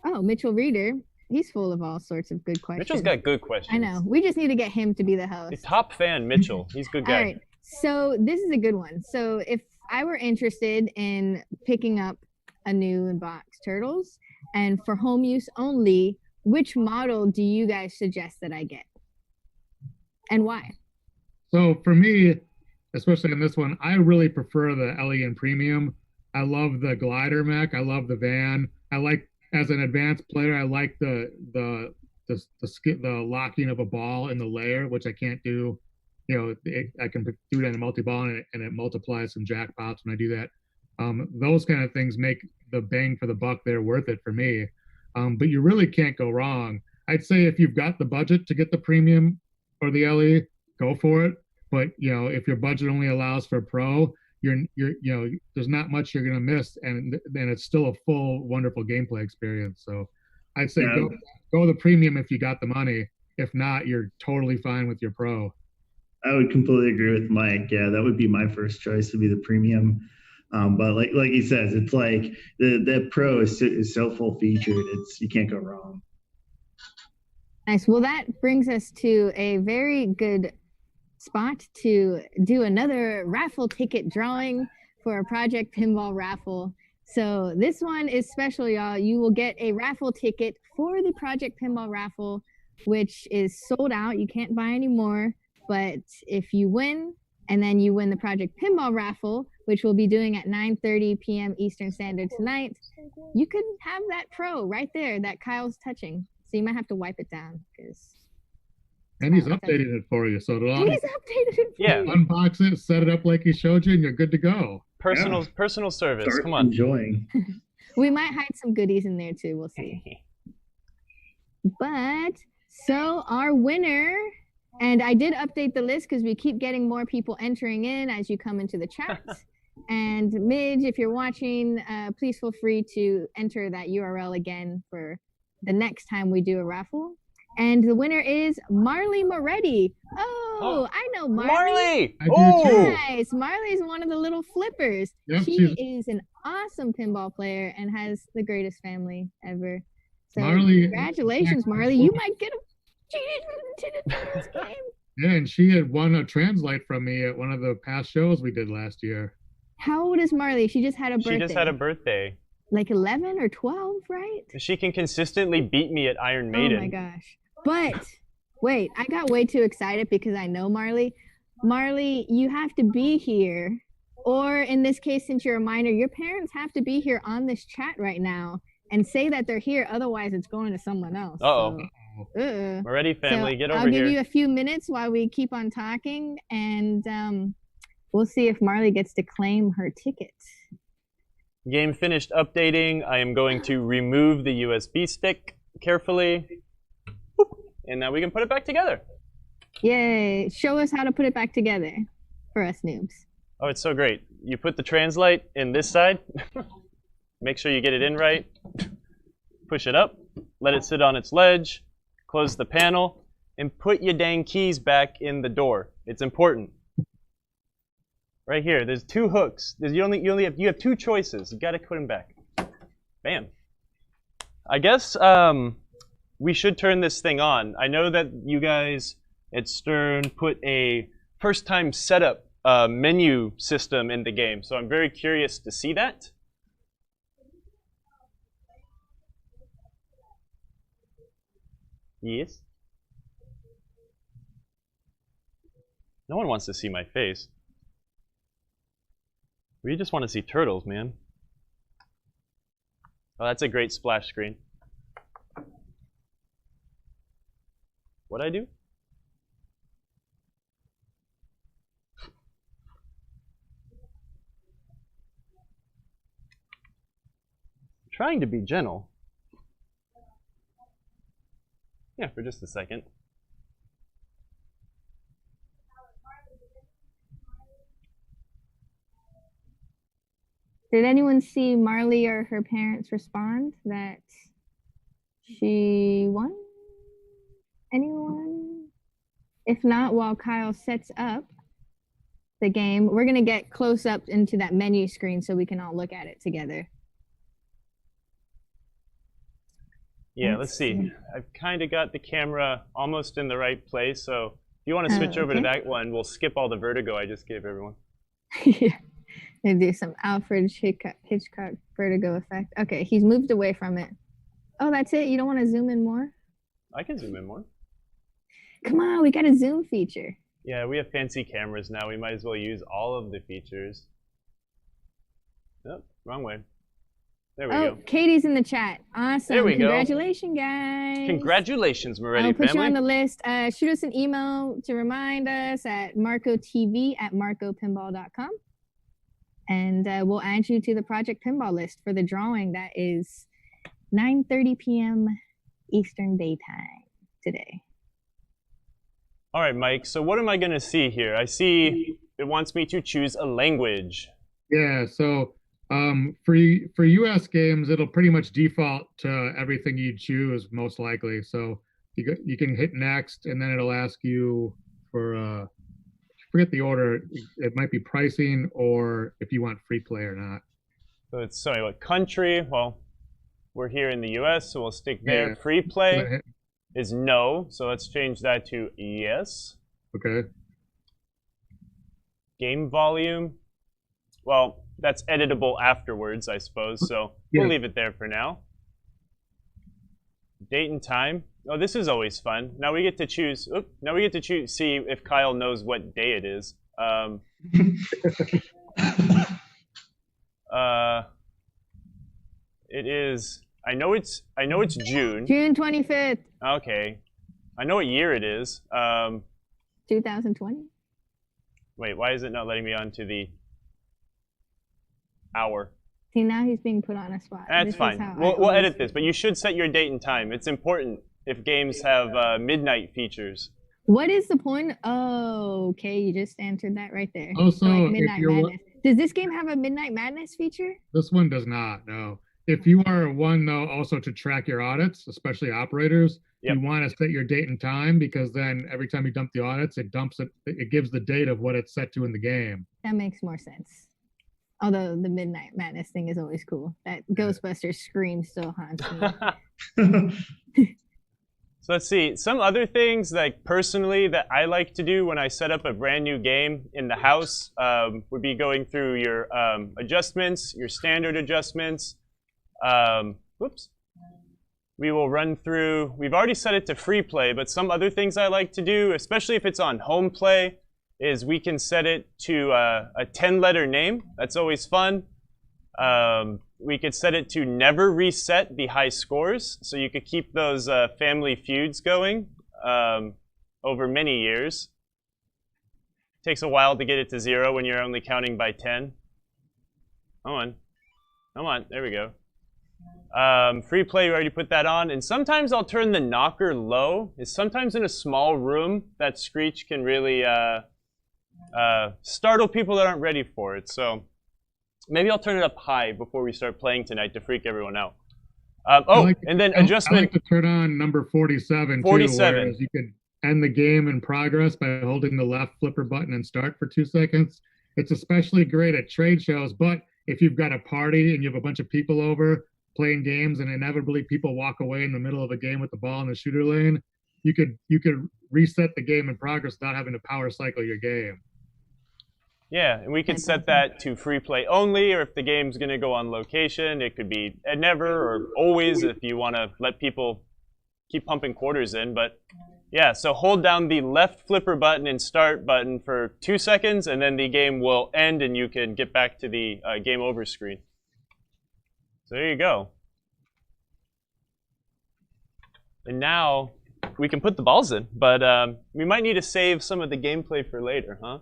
A: Mitchell Reeder. He's full of all sorts of good questions.
B: Mitchell's got good questions.
A: I know. We just need to get him to be the host.
B: The top fan, Mitchell. He's a good guy.
A: All right. So this is a good one. So if I were interested in picking up a new in-box Turtles, and for home use only, which model do you guys suggest that I get? And why?
D: So for me, especially on this one, I really prefer the LEN Premium. I love the glider mech. I love the van. I like, as an advanced player, I like the locking of a ball in the layer, which I can't do. You know, I can do it in a multi-ball, and it multiplies some jackpots when I do that. Those kind of things make the bang for the buck there worth it for me. But you really can't go wrong. I'd say if you've got the budget to get the premium or the LE, go for it. But you know, if your budget only allows for Pro, you know, there's not much you're gonna miss, and it's still a full, wonderful gameplay experience. So I'd say go the premium if you got the money. If not, you're totally fine with your Pro.
E: I would completely agree with Mike. Yeah, that would be my first choice, would be the premium. But like he says, it's like the Pro is so full featured. You can't go wrong.
A: Nice. Well, that brings us to a very good spot to do another raffle ticket drawing for a Project Pinball raffle. So this one is special, y'all. You will get a raffle ticket for the Project Pinball raffle, which is sold out. You can't buy any more. but if you win, and then you win the Project Pinball raffle, which we'll be doing at 9:30 p.m. Eastern Standard tonight, you could have that pro right there that Kyle's touching. So you might have to wipe it down because.
D: And he's updated it for you, so it'll all.
A: He's updated it for you.
D: Unbox it, set it up like he showed you, and you're good to go.
B: Personal service.
E: Start
B: Come on.
E: enjoying.
A: We might hide some goodies in there too. We'll see. But so our winner. And I did update the list because we keep getting more people entering in as you come into the chat. And Midge, if you're watching, please feel free to enter that URL again for the next time we do a raffle. And the winner is Marley Moretti. Oh, I know Marley. Nice. Marley's one of the little flippers. Yep, she is an awesome pinball player and has the greatest family ever. So
D: Marley,
A: congratulations, Marley. You might get a game.
D: Yeah, and she had won a translate from me at one of the past shows we did last year.
A: How old is Marley? She just had a birthday.
B: She just had a birthday.
A: Like 11 or 12, right?
B: She can consistently beat me at Iron Maiden.
A: Oh my gosh. But wait, I got way too excited because I know Marley. Marley, you have to be here. Or in this case, since you're a minor, your parents have to be here on this chat right now and say that they're here. Otherwise, it's going to someone else.
B: Uh-oh.
A: So,
B: Already, family, get over
A: I'll
B: here.
A: give you a few minutes while we keep on talking, and we'll see if Marley gets to claim her ticket.
B: Game finished updating. I am going to remove the USB stick carefully. And now we can put it back together.
A: Yay. Show us how to put it back together for us noobs.
B: Oh, it's so great. You put the translate in this side. Make sure you get it in right. Push it up. Let it sit on its ledge. Close the panel. And put your dang keys back in the door. It's important. Right here. There's two hooks. You have two choices. You got to put them back. Bam. I guess we should turn this thing on. I know that you guys at Stern put a first-time setup menu system in the game, so I'm very curious to see that. Yes? No one wants to see my face. We just want to see turtles, man. Oh, that's a great splash screen. What'd I do? I'm trying to be gentle. Yeah, for just a second.
A: Did anyone see Marley or her parents respond that she won? Anyone? If not, while Kyle sets up the game, we're going to get close up into that menu screen so we can all look at it together.
B: Yeah, let's see. I've kind of got the camera almost in the right place, so if you want to switch over to that one, we'll skip all the vertigo I just gave everyone.
A: Yeah, and do some Alfred Hitchcock vertigo effect. Okay, he's moved away from it. Oh, that's it? You don't want to zoom in more?
B: I can zoom in more.
A: Come on, we got a zoom feature.
B: Yeah, we have fancy cameras now. We might as well use all of the features. Nope, wrong way. There we go.
A: Katie's in the chat. Awesome.
B: There we go.
A: Congratulations, guys.
B: Congratulations, Moretti
A: I'll put
B: family.
A: you on the list. Shoot us an email to remind us at marcotv@marcopinball.com. And we'll add you to the Project Pinball list for the drawing that is 9:30 p.m. Eastern Daytime today.
B: All right, Mike. So what am I going to see here? I see it wants me to choose a language.
D: Yeah, so for US games, it'll pretty much default to everything you choose, most likely. So you can hit next, and then it'll ask you for, I forget the order. It might be pricing or if you want free play or not.
B: So it's, sorry, what country? Well, we're here in the US, so we'll stick there. Yeah. Free play is no, so let's change that to yes.
D: Okay.
B: Game volume, well, that's editable afterwards, I suppose, so we'll leave it there for now. Date and time, Oh, this is always fun. Now we get to choose. Now we get to choose. See if Kyle knows what day it is. It is. I know it's June.
A: June 25th.
B: Okay. I know what year it is.
A: 2020.
B: Wait, why is it not letting me onto the hour?
A: See, now he's being put on a spot.
B: That's fine. We'll edit this, but you should set your date and time. It's important if games have midnight features.
A: What is the point? Oh, okay, you just answered that right there.
D: Also,
A: so like Midnight Madness. Does this game have a Midnight Madness feature?
D: This one does not, no. If you are one, though, also to track your audits, especially operators, you want to set your date and time, because then every time you dump the audits, it gives the date of what it's set to in the game.
A: That makes more sense. Although the Midnight Madness thing is always cool. That Ghostbusters scream still haunts me.
B: So let's see. Some other things, like personally, that I like to do when I set up a brand new game in the house would be going through your adjustments, your standard adjustments. Whoops. We will run through. We've already set it to free play, but some other things I like to do, especially if it's on home play, is we can set it to a 10-letter name. That's always fun. We could set it to never reset the high scores, so you could keep those family feuds going over many years. Takes a while to get it to 0 when you're only counting by 10. Come on, there we go. Free play, we already put that on. And sometimes I'll turn the knocker low. It's sometimes in a small room that screech can really startle people that aren't ready for it. So maybe I'll turn it up high before we start playing tonight to freak everyone out. And then adjustment.
D: I like to turn on number 47 too, whereas you could end the game in progress by holding the left flipper button and start for 2 seconds. It's especially great at trade shows, but if you've got a party and you have a bunch of people over playing games and inevitably people walk away in the middle of a game with the ball in the shooter lane, you could reset the game in progress without having to power cycle your game.
B: Yeah, and we could set that to free play only, or if the game's going to go on location, it could be at never or always if you want to let people keep pumping quarters in. But yeah, so hold down the left flipper button and start button for 2 seconds, and then the game will end and you can get back to the game over screen. So there you go. And now we can put the balls in, but we might need to save some of the gameplay for later, huh?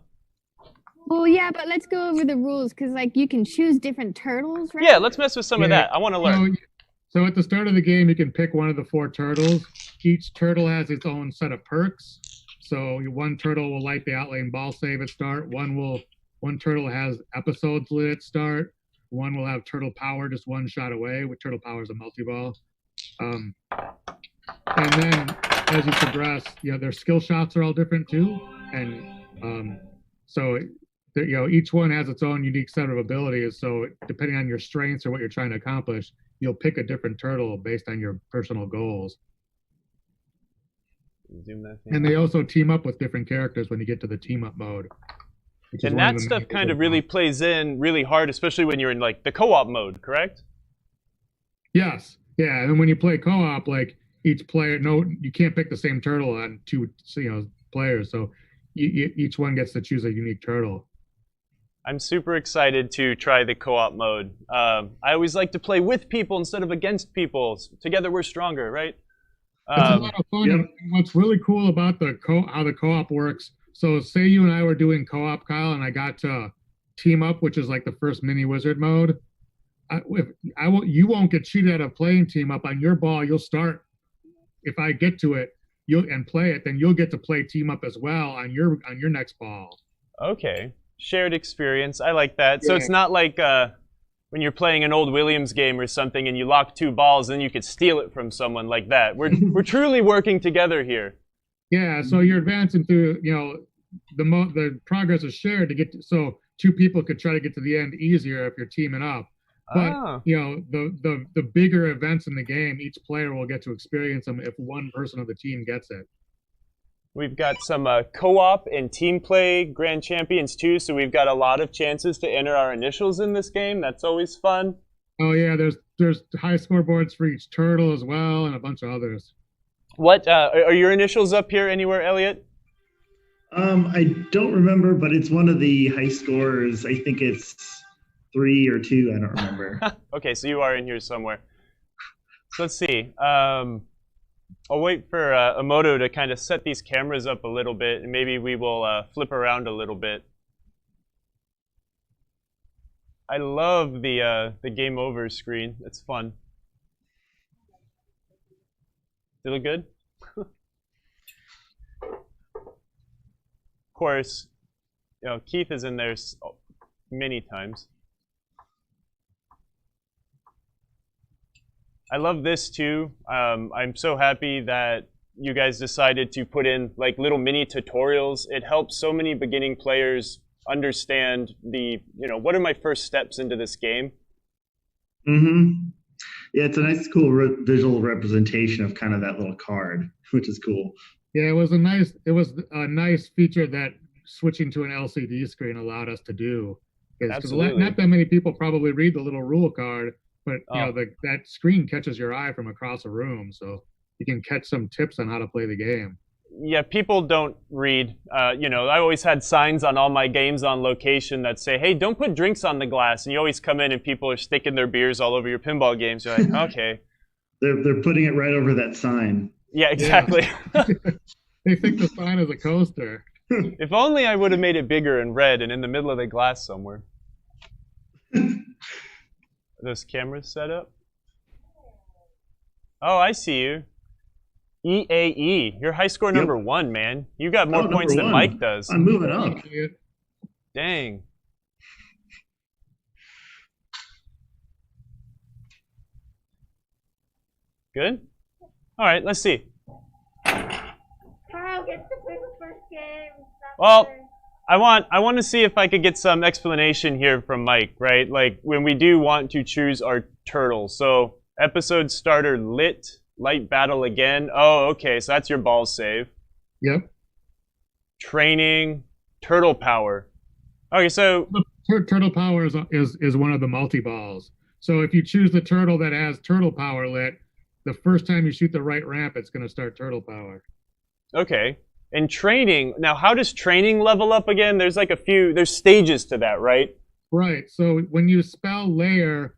A: Well, yeah, but let's go over the rules, because like you can choose different turtles, right?
B: Yeah, let's mess with some of that. I want to learn.
D: So at the start of the game, you can pick one of the 4 turtles. Each turtle has its own set of perks. So one turtle will light the outlane ball save at start. One turtle has episodes lit at start. One will have turtle power, just one shot away. With turtle power is a multi-ball. And then as you progress, their skill shots are all different too. And so each one has its own unique set of abilities. So depending on your strengths or what you're trying to accomplish, you'll pick a different turtle based on your personal goals. And they also team up with different characters when you get to the team up mode.
B: And that stuff kind of really plays in really hard, especially when you're in like the co-op mode, correct?
D: Yes. Yeah. And then when you play co-op, like each player, you can't pick the same turtle on 2 players. So each one gets to choose a unique turtle.
B: I'm super excited to try the co-op mode. I always like to play with people instead of against people. Together we're stronger, right?
D: It's a lot of fun. Yep. What's really cool about how the co-op works. So say you and I were doing co-op, Kyle, and I got to team up, which is like the first mini wizard mode. You won't get cheated out of playing team up. On your ball, you'll start. If I get to it, and play it, then you'll get to play team up as well on your next ball. Okay,
B: shared experience. I like that. So it's not like when you're playing an old Williams game or something, and you lock 2 balls, and you could steal it from someone like that. We're truly working together here.
D: Yeah. So you're advancing through. The progress is shared to get to, so 2 people could try to get to the end easier if you're teaming up. But the bigger events in the game, each player will get to experience them if one person of the team gets it.
B: We've got some co-op and team play grand champions too, so we've got a lot of chances to enter our initials in this game. That's always fun.
D: Oh yeah, there's high scoreboards for each turtle as well, and a bunch of others.
B: What are your initials up here anywhere, Elliot?
E: I don't remember, but it's one of the high scores. I think it's 3 or 2. I don't remember.
B: Okay, so you are in here somewhere. So let's see. I'll wait for Emoto to kind of set these cameras up a little bit, and maybe we will flip around a little bit. I love the game over screen. It's fun. Does it look good? Of course, you know, Keith is in there many times. I love this too. I'm so happy that you guys decided to put in like little mini tutorials. It helps so many beginning players understand what are my first steps into this game.
E: Mm-hmm. Yeah, it's a nice, cool visual representation of kind of that little card, which is cool.
D: Yeah, it was a nice feature that switching to an LCD screen allowed us to do. Because not that many people probably read the little rule card, but you know, that screen catches your eye from across a room, so you can catch some tips on how to play the game.
B: Yeah, people don't read. You know, I always had signs on all my games on location that say, "Hey, don't put drinks on the glass." And you always come in and people are sticking their beers all over your pinball games. You're like, okay.
E: They're putting it right over that sign.
B: Yeah, exactly.
D: Yeah. They think the sign is a coaster.
B: If only I would have made it bigger and red and in the middle of the glass somewhere. Are those cameras set up? Oh, I see you. EAE, you're high score number 1, man. You got more points than Mike does.
E: I'm moving up.
B: Dang. Good? All right, let's see.
G: Kyle gets to play the first game.
B: Well, I want to see if I could get some explanation here from Mike, right? Like when we do want to choose our turtle. So episode starter lit. Light battle again. Oh, okay. So that's your ball save.
D: Yep.
B: Training, turtle power. Okay, so
D: turtle power is one of the multi balls. So if you choose the turtle that has turtle power lit, the first time you shoot the right ramp, it's going to start turtle power.
B: Okay. And training. Now, how does training level up again? There's like there's stages to that, right?
D: Right. So when you spell layer,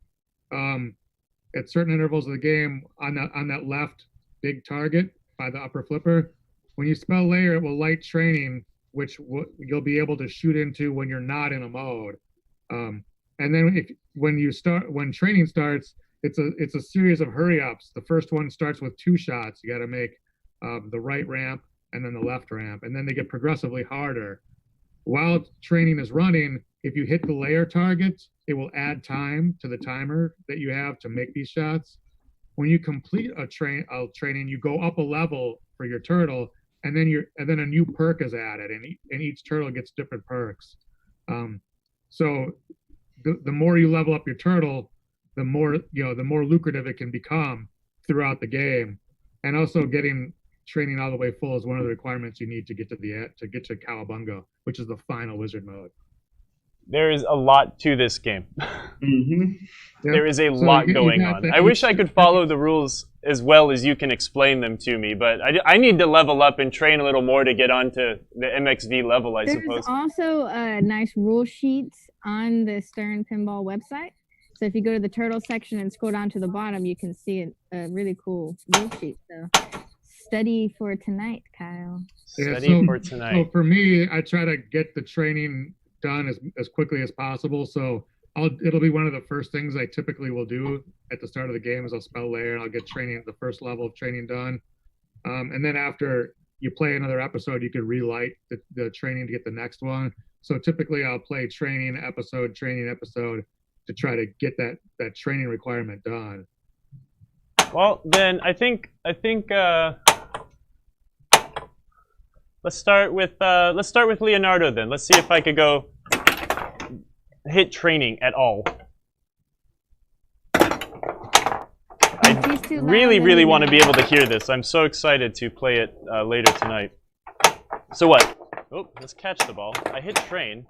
D: at certain intervals of the game on that left big target by the upper flipper, when you spell layer, it will light training, which you'll be able to shoot into when you're not in a mode. And then when training starts, it's a series of hurry ups. The first one starts with 2 shots. You got to make the right ramp and then the left ramp, and then they get progressively harder. While training is running, if you hit the layer targets, it will add time to the timer that you have to make these shots. When you complete a training, you go up a level for your turtle, and then a new perk is added, and each turtle gets different perks. So the more you level up your turtle, the more lucrative it can become throughout the game. And also getting training all the way full is one of the requirements you need to get to Cowabunga, which is the final wizard mode.
B: There is a lot to this game.
E: Mm-hmm.
D: Yep.
B: There is a lot going on. I wish I could follow the rules as well as you can explain them to me, but I need to level up and train a little more to get onto the MXV level, I suppose.
A: There's also a nice rule sheet on the Stern Pinball website. So if you go to the turtle section and scroll down to the bottom, you can see a really cool rule sheet. So study for tonight, Kyle.
B: Study for tonight.
D: So for me, I try to get the training done as quickly as possible. So it'll be one of the first things I typically will do at the start of the game is I'll spell layer and I'll get training at the first level of training done. And then after you play another episode, you can relight the training to get the next one. So typically I'll play training episode to try to get that training requirement done.
B: Well, then I think let's start with Leonardo then. Let's see if I could go hit training at all. I really want to be able to hear this. I'm so excited to play it later tonight. So what? Oh, let's catch the ball. I hit train.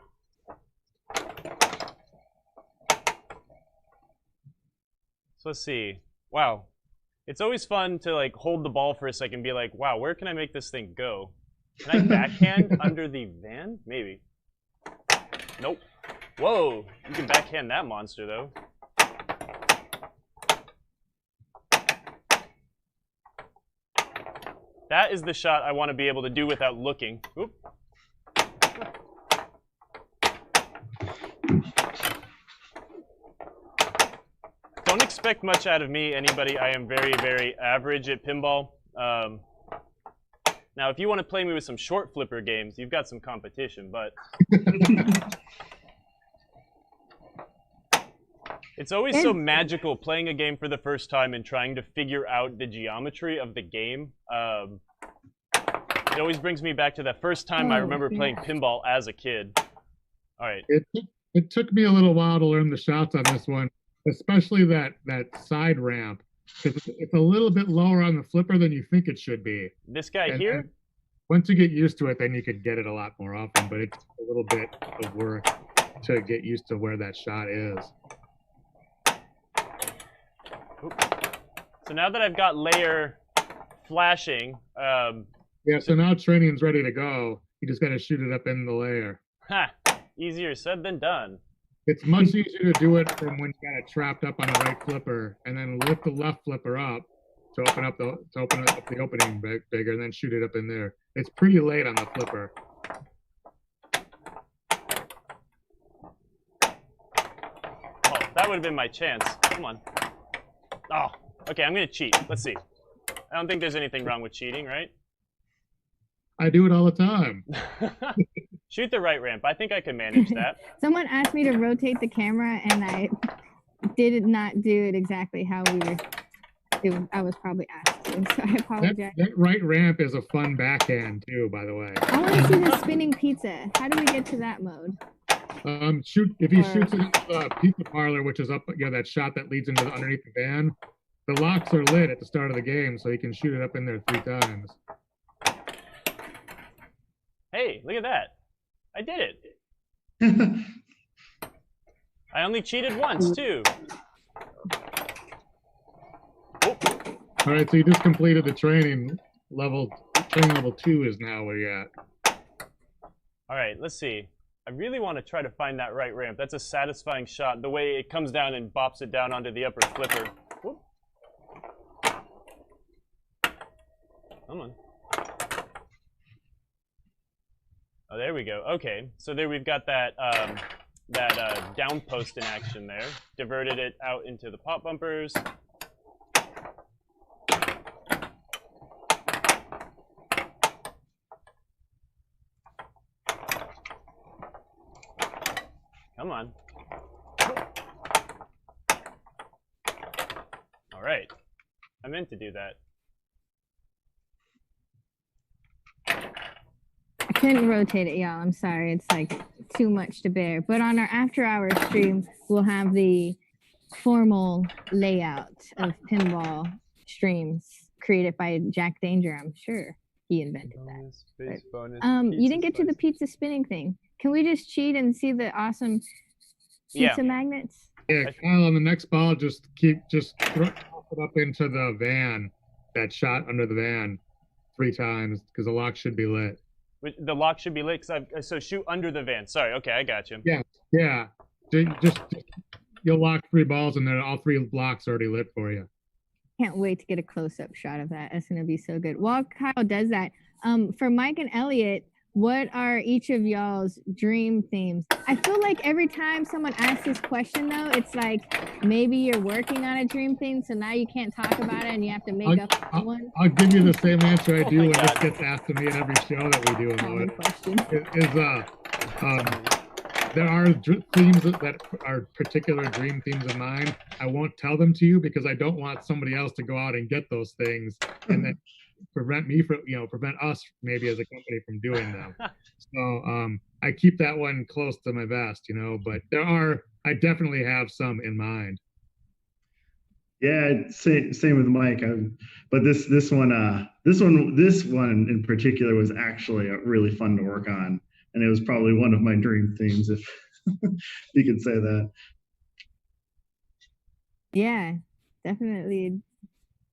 B: So let's see. Wow. It's always fun to like hold the ball for a second and be like, wow, where can I make this thing go? Can I backhand under the van? Maybe. Nope. Whoa, you can backhand that monster though. That is the shot I want to be able to do without looking. Oop. Don't expect much out of me, anybody. I am very, very average at pinball. Now, if you want to play me with some short flipper games, you've got some competition, but it's always so magical playing a game for the first time and trying to figure out the geometry of the game. It always brings me back to that first time I remember playing pinball as a kid. All right.
D: It took me a little while to learn the shots on this one, especially that side ramp, because it's a little bit lower on the flipper than you think it should be.
B: This guy here?
D: Once you get used to it, then you could get it a lot more often, but it's a little bit of work to get used to where that shot is.
B: So now that I've got layer flashing,
D: yeah, so now training's ready to go. You just got to shoot it up in the layer.
B: Ha! Easier said than done.
D: It's much easier to do it from when you got it trapped up on the right flipper, and then lift the left flipper up to open up the opening bigger, and then shoot it up in there. It's pretty late on the flipper.
B: Oh, that would have been my chance. Come on. Oh, okay, I'm going to cheat. Let's see. I don't think there's anything wrong with cheating, right?
D: I do it all the time.
B: Shoot the right ramp. I think I can manage that.
A: Someone asked me to rotate the camera, and I did not do it exactly how I was probably asked to, so I apologize.
D: That right ramp is a fun backhand, too, by the way.
A: I want to see the spinning pizza. How do we get to that mode?
D: If he shoots the pizza parlor, which is up, that shot that leads into underneath the van, the locks are lit at the start of the game, so he can shoot it up in there 3 times.
B: Hey, look at that. I did it. I only cheated once, too. Oh.
D: All right, so you just completed the training level. Training level 2 is now where you're at.
B: All right, let's see. I really want to try to find that right ramp. That's a satisfying shot. The way it comes down and bops it down onto the upper flipper. Whoop. Come on. Oh, there we go. Okay, so there we've got that down post in action there. Diverted it out into the pop bumpers. Come on. All right. I meant to do that.
A: I couldn't rotate it, y'all. I'm sorry. It's like too much to bear. But on our after-hours stream, we'll have the formal layout of pinball streams created by Jack Danger. I'm sure he invented that. But, you didn't get to the pizza spinning thing. Can we just cheat and see the awesome pizza magnets?
D: Yeah, Kyle, on the next ball, just throw it up into the van, that shot under the van 3 times, because the lock should be lit.
B: The lock should be lit, so shoot under the van. Sorry, okay, I got you.
D: Yeah. Just you'll lock 3 balls in there. All 3 blocks already lit for you.
A: Can't wait to get a close-up shot of that. That's gonna be so good. While Kyle does that, for Mike and Elliot, what are each of y'all's dream themes? I feel like every time someone asks this question, though, it's like maybe you're working on a dream theme, so now you can't talk about it and you have to make up one.
D: I'll give you the same answer I do when this gets asked to me at every show that we do. There are themes that are particular dream themes of mine. I won't tell them to you because I don't want somebody else to go out and get those things and then prevent us maybe as a company from doing them. So I keep that one close to my vest, but I definitely have some in mind.
E: Yeah, same with Mike. But this one in particular was actually really fun to work on, and it was probably one of my dream themes, if you could say that.
A: Yeah, definitely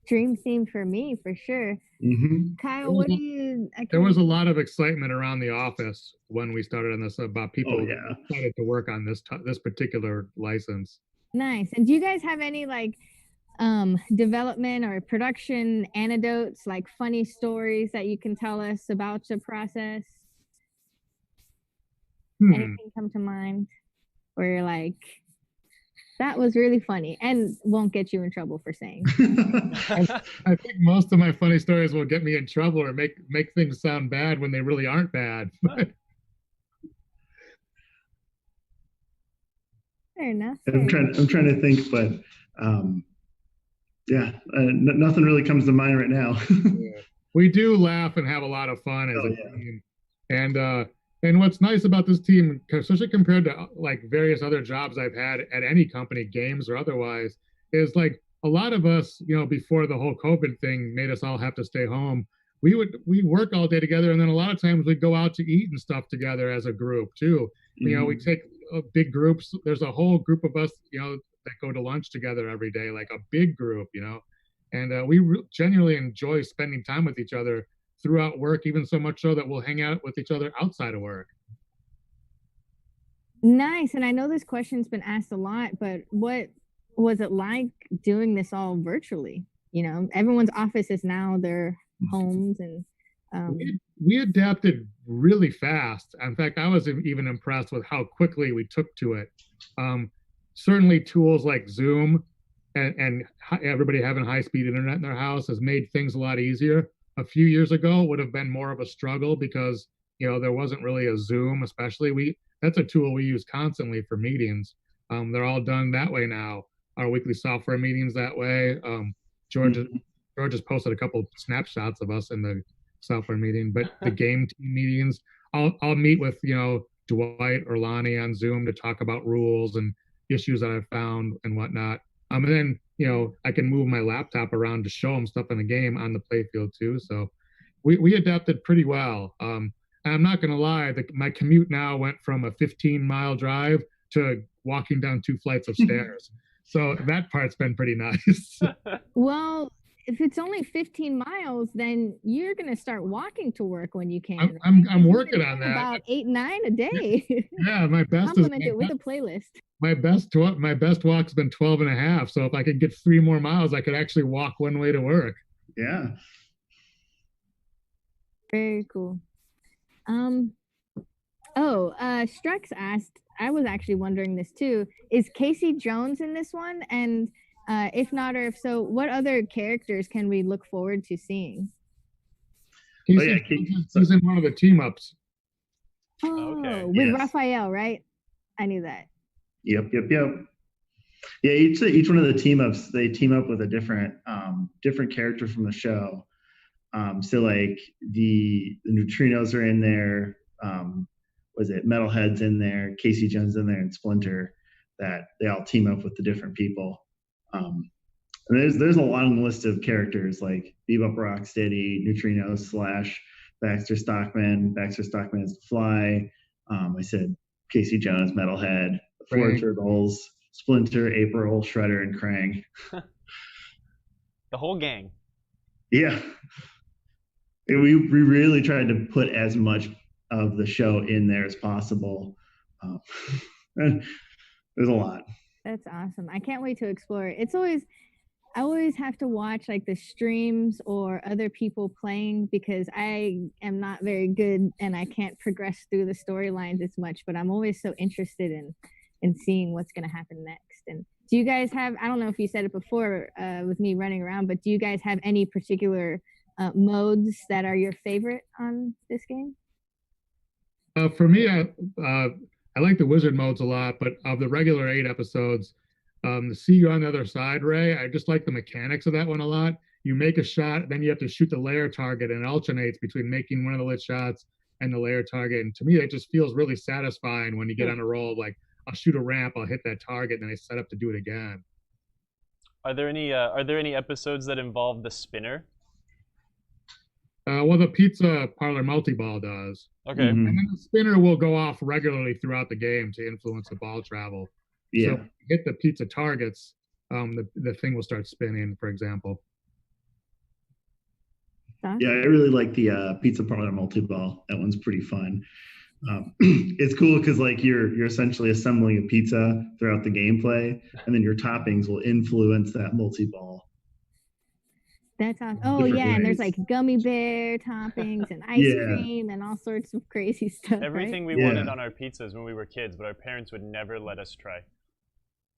A: dream theme for me, for sure. Kyle, what do you?
D: There was a lot of excitement around the office when we started on this about people excited to work on this particular license.
A: Nice. And do you guys have any like development or production anecdotes, like funny stories that you can tell us about the process? Anything come to mind where you're like, that was really funny and won't get you in trouble for saying?
D: I think most of my funny stories will get me in trouble or make things sound bad when they really aren't bad.
A: Fair enough.
E: I'm trying to think, but nothing really comes to mind right now.
D: Yeah. We do laugh and have a lot of fun as a team, and what's nice about this team, especially compared to like various other jobs I've had at any company, games or otherwise, is like a lot of us, before the whole COVID thing made us all have to stay home, we work all day together, and then a lot of times we'd go out to eat and stuff together as a group too. We take big groups. There's a whole group of us, that go to lunch together every day, like a big group, and we genuinely enjoy spending time with each other throughout work, even so much so that we'll hang out with each other outside of work.
A: Nice. And I know this question's been asked a lot, but what was it like doing this all virtually? Everyone's office is now their homes, and
D: we adapted really fast. In fact, I was even impressed with how quickly we took to it. Certainly tools like Zoom and everybody having high-speed internet in their house has made things a lot easier. A few years ago would have been more of a struggle because there wasn't really a Zoom, especially. That's a tool we use constantly for meetings. They're all done that way now. Our weekly software meetings that way. George has posted a couple snapshots of us in the software meeting, but the game team meetings, I'll meet with Dwight or Lonnie on Zoom to talk about rules and issues that I've found and whatnot. And then I can move my laptop around to show them stuff in the game on the playfield too. So we adapted pretty well. And I'm not gonna lie, my commute now went from a 15-mile drive to walking down 2 flights of stairs. So that part's been pretty nice.
A: Well, if it's only 15 miles, then you're going to start walking to work when you can.
D: I'm working on that.
A: About 8, 9 a day.
D: Yeah, my best
A: Compliment it with a playlist.
D: My best walk's been 12 and a half. So if I could get 3 more miles, I could actually walk one way to work.
E: Yeah.
A: Very cool. Strux asked, I was actually wondering this too, is Casey Jones in this one? And if not, or if so, what other characters can we look forward to seeing?
D: He's in one of the team ups.
A: With Raphael, right? I knew that.
E: Yep. Yeah, each one of the team ups, they team up with a different character from the show. So like the Neutrinos are in there. Was it Metalhead's in there? Casey Jones in there, and Splinter. That they all team up with the different people. And there's a long list of characters like Bebop Rocksteady, Neutrino, Slash, Baxter Stockman. Baxter Stockman is the Fly. I said Casey Jones, Metalhead, the Four Turtles, Splinter, April, Shredder, and Krang.
B: The whole gang.
E: Yeah. We really tried to put as much of the show in there as possible. There's a lot.
A: That's awesome. I can't wait to explore it. I always have to watch like the streams or other people playing because I am not very good and I can't progress through the storylines as much, but I'm always so interested in seeing what's going to happen next. And do you guys have, I don't know if you said it before with me running around, but do you guys have any particular modes that are your favorite on this game?
D: For me, I like the wizard modes a lot, but of the regular 8 episodes, the See You on the Other Side, Ray, I just like the mechanics of that one a lot. You make a shot, then you have to shoot the layer target, and it alternates between making one of the lit shots and the layer target. And to me, it just feels really satisfying when you get on a roll of like, I'll shoot a ramp, I'll hit that target, and then I set up to do it again.
B: Are there any episodes that involve the spinner?
D: Well, the pizza parlor multi-ball does.
B: Okay.
D: And then the spinner will go off regularly throughout the game to influence the ball travel.
E: Yeah.
D: So if you hit the pizza targets, the thing will start spinning, for example.
A: awesome.
E: Yeah, I really like the pizza parlor multi-ball. That one's pretty fun. It's cool because like you're essentially assembling a pizza throughout the gameplay, and then your toppings will influence that multi-ball.
A: That's awesome. Oh
E: Different
A: yeah, and there's
E: ways.
A: like gummy bear toppings and ice
E: Yeah.
A: cream and all sorts of crazy stuff.
B: Everything
A: right?
B: we
E: Yeah.
B: wanted on our pizzas when we were kids, but our parents would never let us try.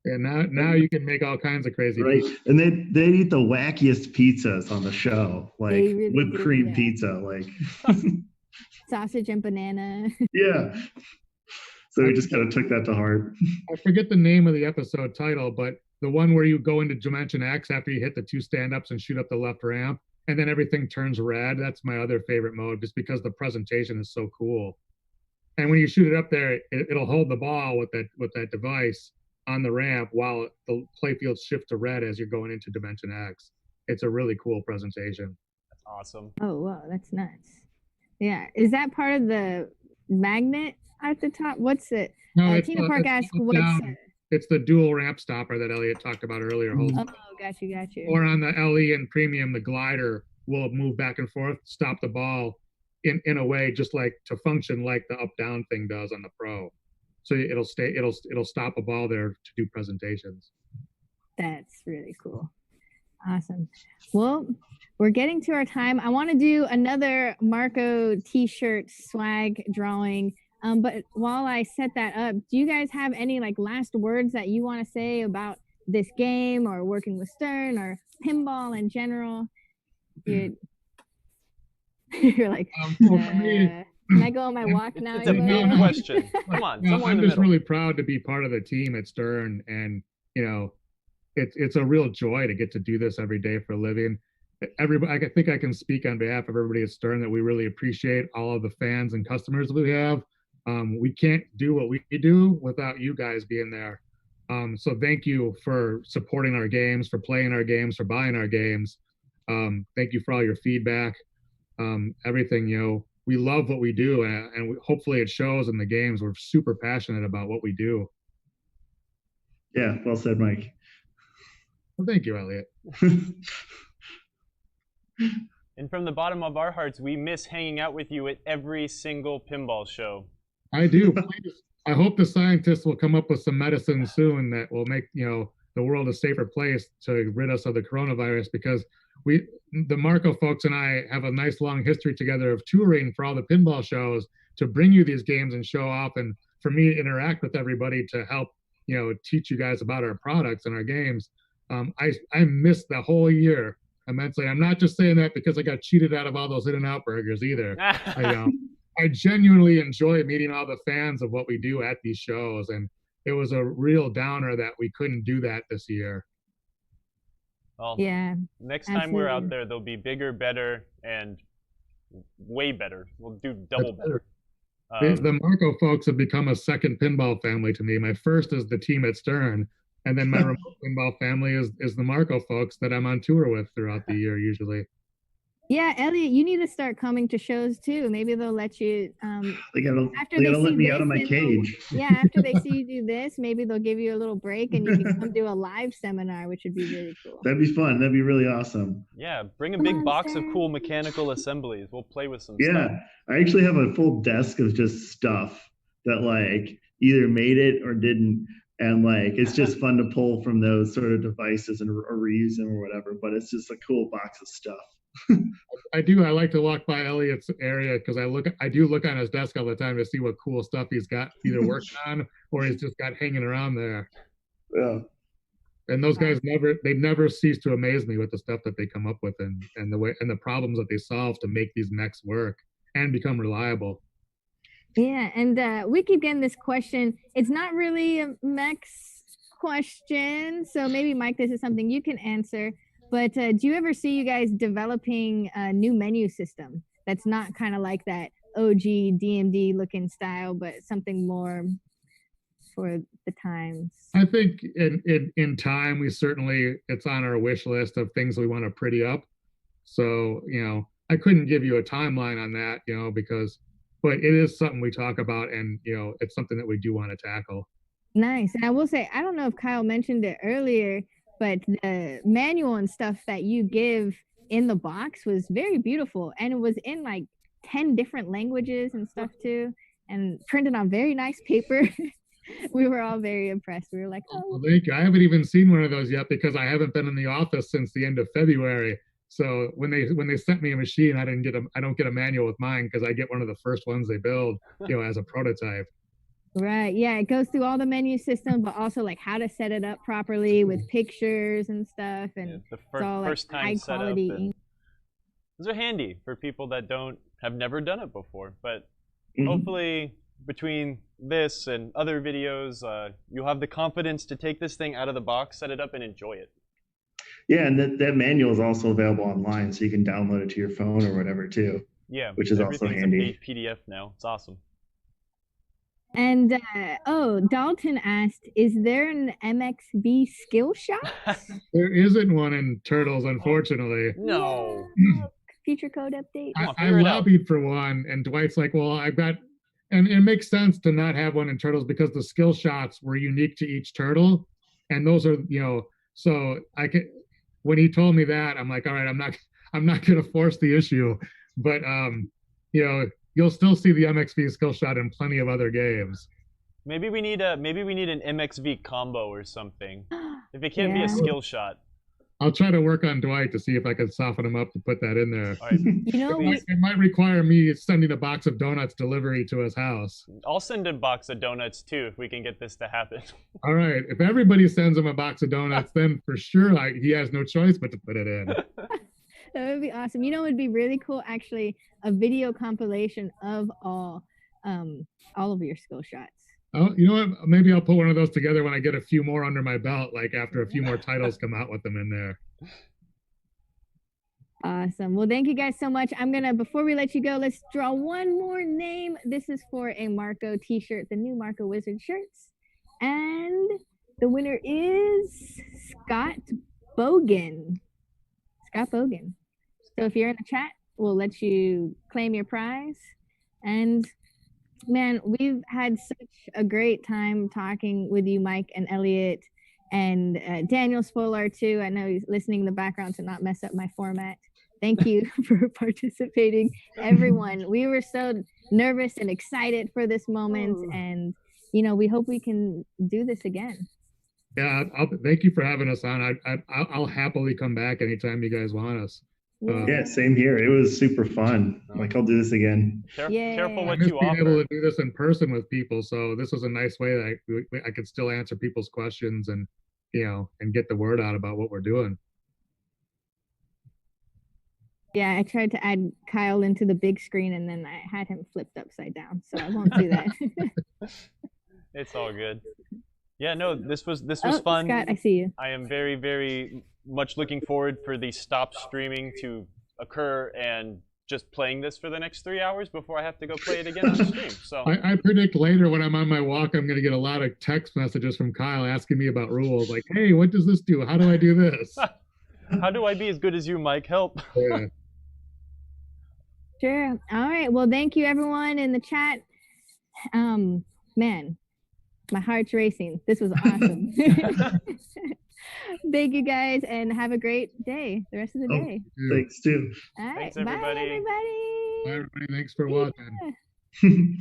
D: And now you can make all kinds of crazy
E: Right,
D: pizza.
E: and they eat the wackiest pizzas on the show, like
A: They really
E: whipped
A: do,
E: cream
A: yeah.
E: pizza, like
A: Sausage and banana.
E: yeah. So we just kind of took that to heart.
D: I forget the name of the episode title, but the one where you go into Dimension X after you hit the 2 stand-ups and shoot up the left ramp, and then everything turns red. That's my other favorite mode, just because the presentation is so cool. And when you shoot it up there, it'll hold the ball with that device on the ramp while the playfields shift to red as you're going into Dimension X. It's a really cool presentation.
B: That's awesome.
A: Oh wow, that's nuts. Yeah, is that part of the magnet at the top? What's it?
D: No,
A: Tina Park asked,
D: it's
A: "What's
D: down.
A: it?"
D: It's the dual ramp stopper that Elliot talked about earlier.
A: Oh, got you.
D: Or on the LE and Premium, the glider will move back and forth, stop the ball in a way just like to function like the up-down thing does on the Pro. So it'll stop a ball there to do presentations.
A: That's really cool. Awesome. Well, we're getting to our time. I want to do another Marco t-shirt swag drawing. But while I set that up, do you guys have any like last words that you want to say about this game or working with Stern or pinball in general? You're like,
D: well, for me,
A: can I go on my walk now?
B: It's a big question. Come on, somewhere
D: I'm
B: in the
D: just
B: middle.
D: really proud to be part of the team at Stern, and you know, it's a real joy to get to do this every day for a living. Everybody, I think I can speak on behalf of everybody at Stern that we really appreciate all of the fans and customers we have. We can't do what we do without you guys being there. So thank you for supporting our games, for playing our games, for buying our games. Thank you for all your feedback. Everything, you know, we love what we do, and hopefully it shows in the games. We're super passionate about what we do.
E: Yeah, well said, Mike.
D: Well, thank you, Elliot.
B: And from the bottom of our hearts, we miss hanging out with you at every single pinball show.
D: I do. I hope the scientists will come up with some medicine soon that will make, you know, the world a safer place to rid us of the coronavirus, because the Marco folks and I have a nice long history together of touring for all the pinball shows to bring you these games and show off, and for me to interact with everybody to help, you know, teach you guys about our products and our games. I missed the whole year immensely. I'm not just saying that because I got cheated out of all those In-N-Out burgers either. I genuinely enjoy meeting all the fans of what we do at these shows, and it was a real downer that we couldn't do that this year.
B: Well,
A: yeah.
B: Next time we're out there, they'll be bigger, better, and way better. We'll do double better.
D: The Marco folks have become a second pinball family to me. My first is the team at Stern, and then my remote pinball family is the Marco folks that I'm on tour with throughout the year usually.
A: Yeah, Elliot, you need to start coming to shows too. Maybe they'll let you.
E: They gotta let me out of my cage.
A: Yeah, after they see you do this, maybe they'll give you a little break and you can come do a live seminar, which would be really cool.
E: That'd be fun. That'd be really awesome.
B: Yeah, bring a big box of cool mechanical assemblies. We'll play with some stuff.
E: Yeah, I actually have a full desk of just stuff that like either made it or didn't. And like, it's just fun to pull from those sort of devices and or reuse them or whatever, but it's just a cool box of stuff.
D: I like to walk by Elliot's area because I do look on his desk all the time to see what cool stuff he's got either working on or he's just got hanging around there.
E: Yeah.
D: And those guys never cease to amaze me with the stuff that they come up with and the way and the problems that they solve to make these mechs work and become reliable.
A: Yeah, and we keep getting this question. It's not really a mechs question, so maybe Mike, this is something you can answer. But do you ever see you guys developing a new menu system that's not kind of like that OG DMD looking style, but something more for the times?
D: I think in time, it's on our wish list of things we want to pretty up. So, you know, I couldn't give you a timeline on that, you know, but it is something we talk about and, you know, it's something that we do want to tackle.
A: Nice. And I will say, I don't know if Kyle mentioned it earlier, but the manual and stuff that you give in the box was very beautiful, and it was in like 10 different languages and stuff too, and printed on very nice paper. We were all very impressed. We were like, oh.
D: Well, thank you. I haven't even seen one of those yet because I haven't been in the office since the end of February. So when they sent me a machine, I don't get a manual with mine because I get one of the first ones they build, as a prototype.
A: Right. Yeah, it goes through all the menu system, but also like how to set it up properly with pictures and stuff, and
B: the
A: it's all like
B: first time
A: high
B: setup.
A: quality.
B: Those are handy for people that have never done it before, but hopefully between this and other videos, you'll have the confidence to take this thing out of the box, set it up, and enjoy it.
E: Yeah, and that manual is also available online, so you can download it to your phone or whatever too.
B: Yeah,
E: which is also handy.
B: A PDF now. It's awesome.
A: And Dalton asked, "Is there an MXV skill shot?"
D: There isn't one in Turtles, unfortunately.
B: No.
A: Future code update.
D: I lobbied for one, and Dwight's like, "Well, I've got," and it makes sense to not have one in Turtles because the skill shots were unique to each turtle, and those are, so I could. When he told me that, I'm like, all right, I'm not going to force the issue, but you'll still see the MXV skill shot in plenty of other games.
B: Maybe we need an MXV combo or something. If it can't be a skill shot.
D: I'll try to work on Dwight to see if I can soften him up to put that in there.
B: All right.
D: It might require me sending a box of donuts delivery to his house.
B: I'll send a box of donuts too if we can get this to happen.
D: All right. If everybody sends him a box of donuts, then for sure he has no choice but to put it in.
A: That would be awesome. It'd be really cool, actually, a video compilation of all of your skill shots.
D: Oh, you know what? Maybe I'll put one of those together when I get a few more under my belt, like after a few more titles come out with them in there.
A: Awesome. Well, thank you guys so much. Before we let you go, let's draw one more name. This is for a Marco t-shirt, the new Marco Wizard shirts. And the winner is Scott Bogan. Scott Bogan. So if you're in the chat, we'll let you claim your prize. And man, we've had such a great time talking with you, Mike and Elliot, and Daniel Spolar too. I know he's listening in the background to not mess up my format. Thank you for participating, everyone. We were so nervous and excited for this moment, and we hope we can do this again.
D: Yeah, thank you for having us on. I'll happily come back anytime you guys want us.
E: Yeah, same here. It was super fun. Like, I'll do this again.
B: Careful what you
D: being
B: offer.
D: able to do this in person with people, so this was a nice way that I could still answer people's questions and and get the word out about what we're doing.
A: Yeah, I tried to add Kyle into the big screen and then I had him flipped upside down, so I won't do that.
B: It's all good. Yeah, no, this was fun.
A: Scott, I see you.
B: I am very, very much looking forward for the stop streaming to occur and just playing this for the next 3 hours before I have to go play it again on the stream. So
D: I predict later when I'm on my walk, I'm going to get a lot of text messages from Kyle asking me about rules. Like, hey, what does this do? How do I do this?
B: How do I be as good as you, Mike? Help.
D: Yeah.
A: Sure. All right. Well, thank you, everyone in the chat. Man, my heart's racing. This was awesome. Thank you, guys, and have a great day. The rest of the day.
E: Thanks, too.
A: All right.
B: Thanks, everybody.
A: Bye, everybody.
D: Bye, everybody. Thanks for watching.